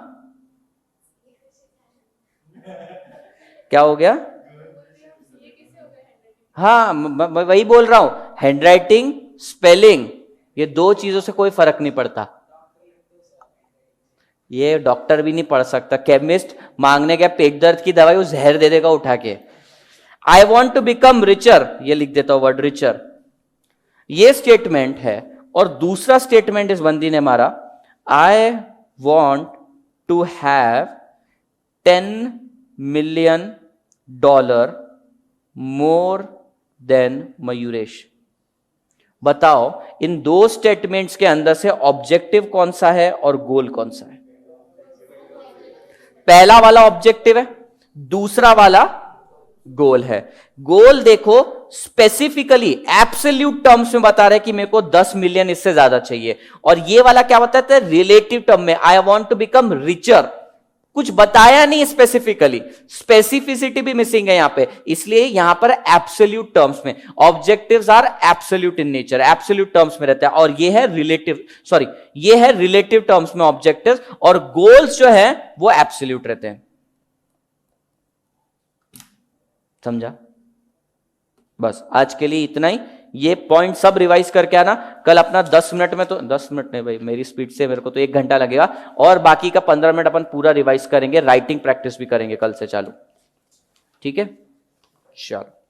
A: क्या हो गया? हाँ, मैं वही बोल रहा हूं, हैंडराइटिंग, स्पेलिंग, ये 2 चीजों से कोई फर्क नहीं पड़ता। ये डॉक्टर भी नहीं पढ़ सकता। केमिस्ट मांगने गया पेट दर्द की दवाई, वो जहर दे देगा उठा के। I want to become richer, ये लिख देता हूं वर्ड रिचर, ये स्टेटमेंट है। और दूसरा स्टेटमेंट इस बंदी ने मारा, I want to have $10 million more than Mayuresh. बताओ इन 2 स्टेटमेंट्स के अंदर से ऑब्जेक्टिव कौन सा है और गोल कौन सा है? पहला वाला ऑब्जेक्टिव है, दूसरा वाला गोल है। गोल देखो स्पेसिफिकली एब्सोल्यूट टर्म्स में बता रहे कि मेरे को 10 मिलियन इससे ज्यादा चाहिए। और ये वाला क्या बताता है? रिलेटिव टर्म में, I want to become richer. कुछ बताया नहीं स्पेसिफिकली, स्पेसिफिसिटी भी मिसिंग है यहां पे, इसलिए यहां पर एब्सोल्यूट टर्म्स में objectives are absolute in nature, absolute terms में रहता है, और ये है रिलेटिव, सॉरी ये है रिलेटिव टर्म्स में ऑब्जेक्टिव्स, और गोल्स जो है वो एब्सोल्यूट रहते हैं। समझा? बस आज के लिए इतना ही, ये पॉइंट सब रिवाइज करके आना। कल अपना 10 मिनट में, तो 10 मिनट नहीं भाई, मेरी स्पीड से मेरे को तो 1 घंटा लगेगा, और बाकी का 15 मिनट अपन पूरा रिवाइज करेंगे, राइटिंग प्रैक्टिस भी करेंगे कल से चालू। ठीक है, चलो।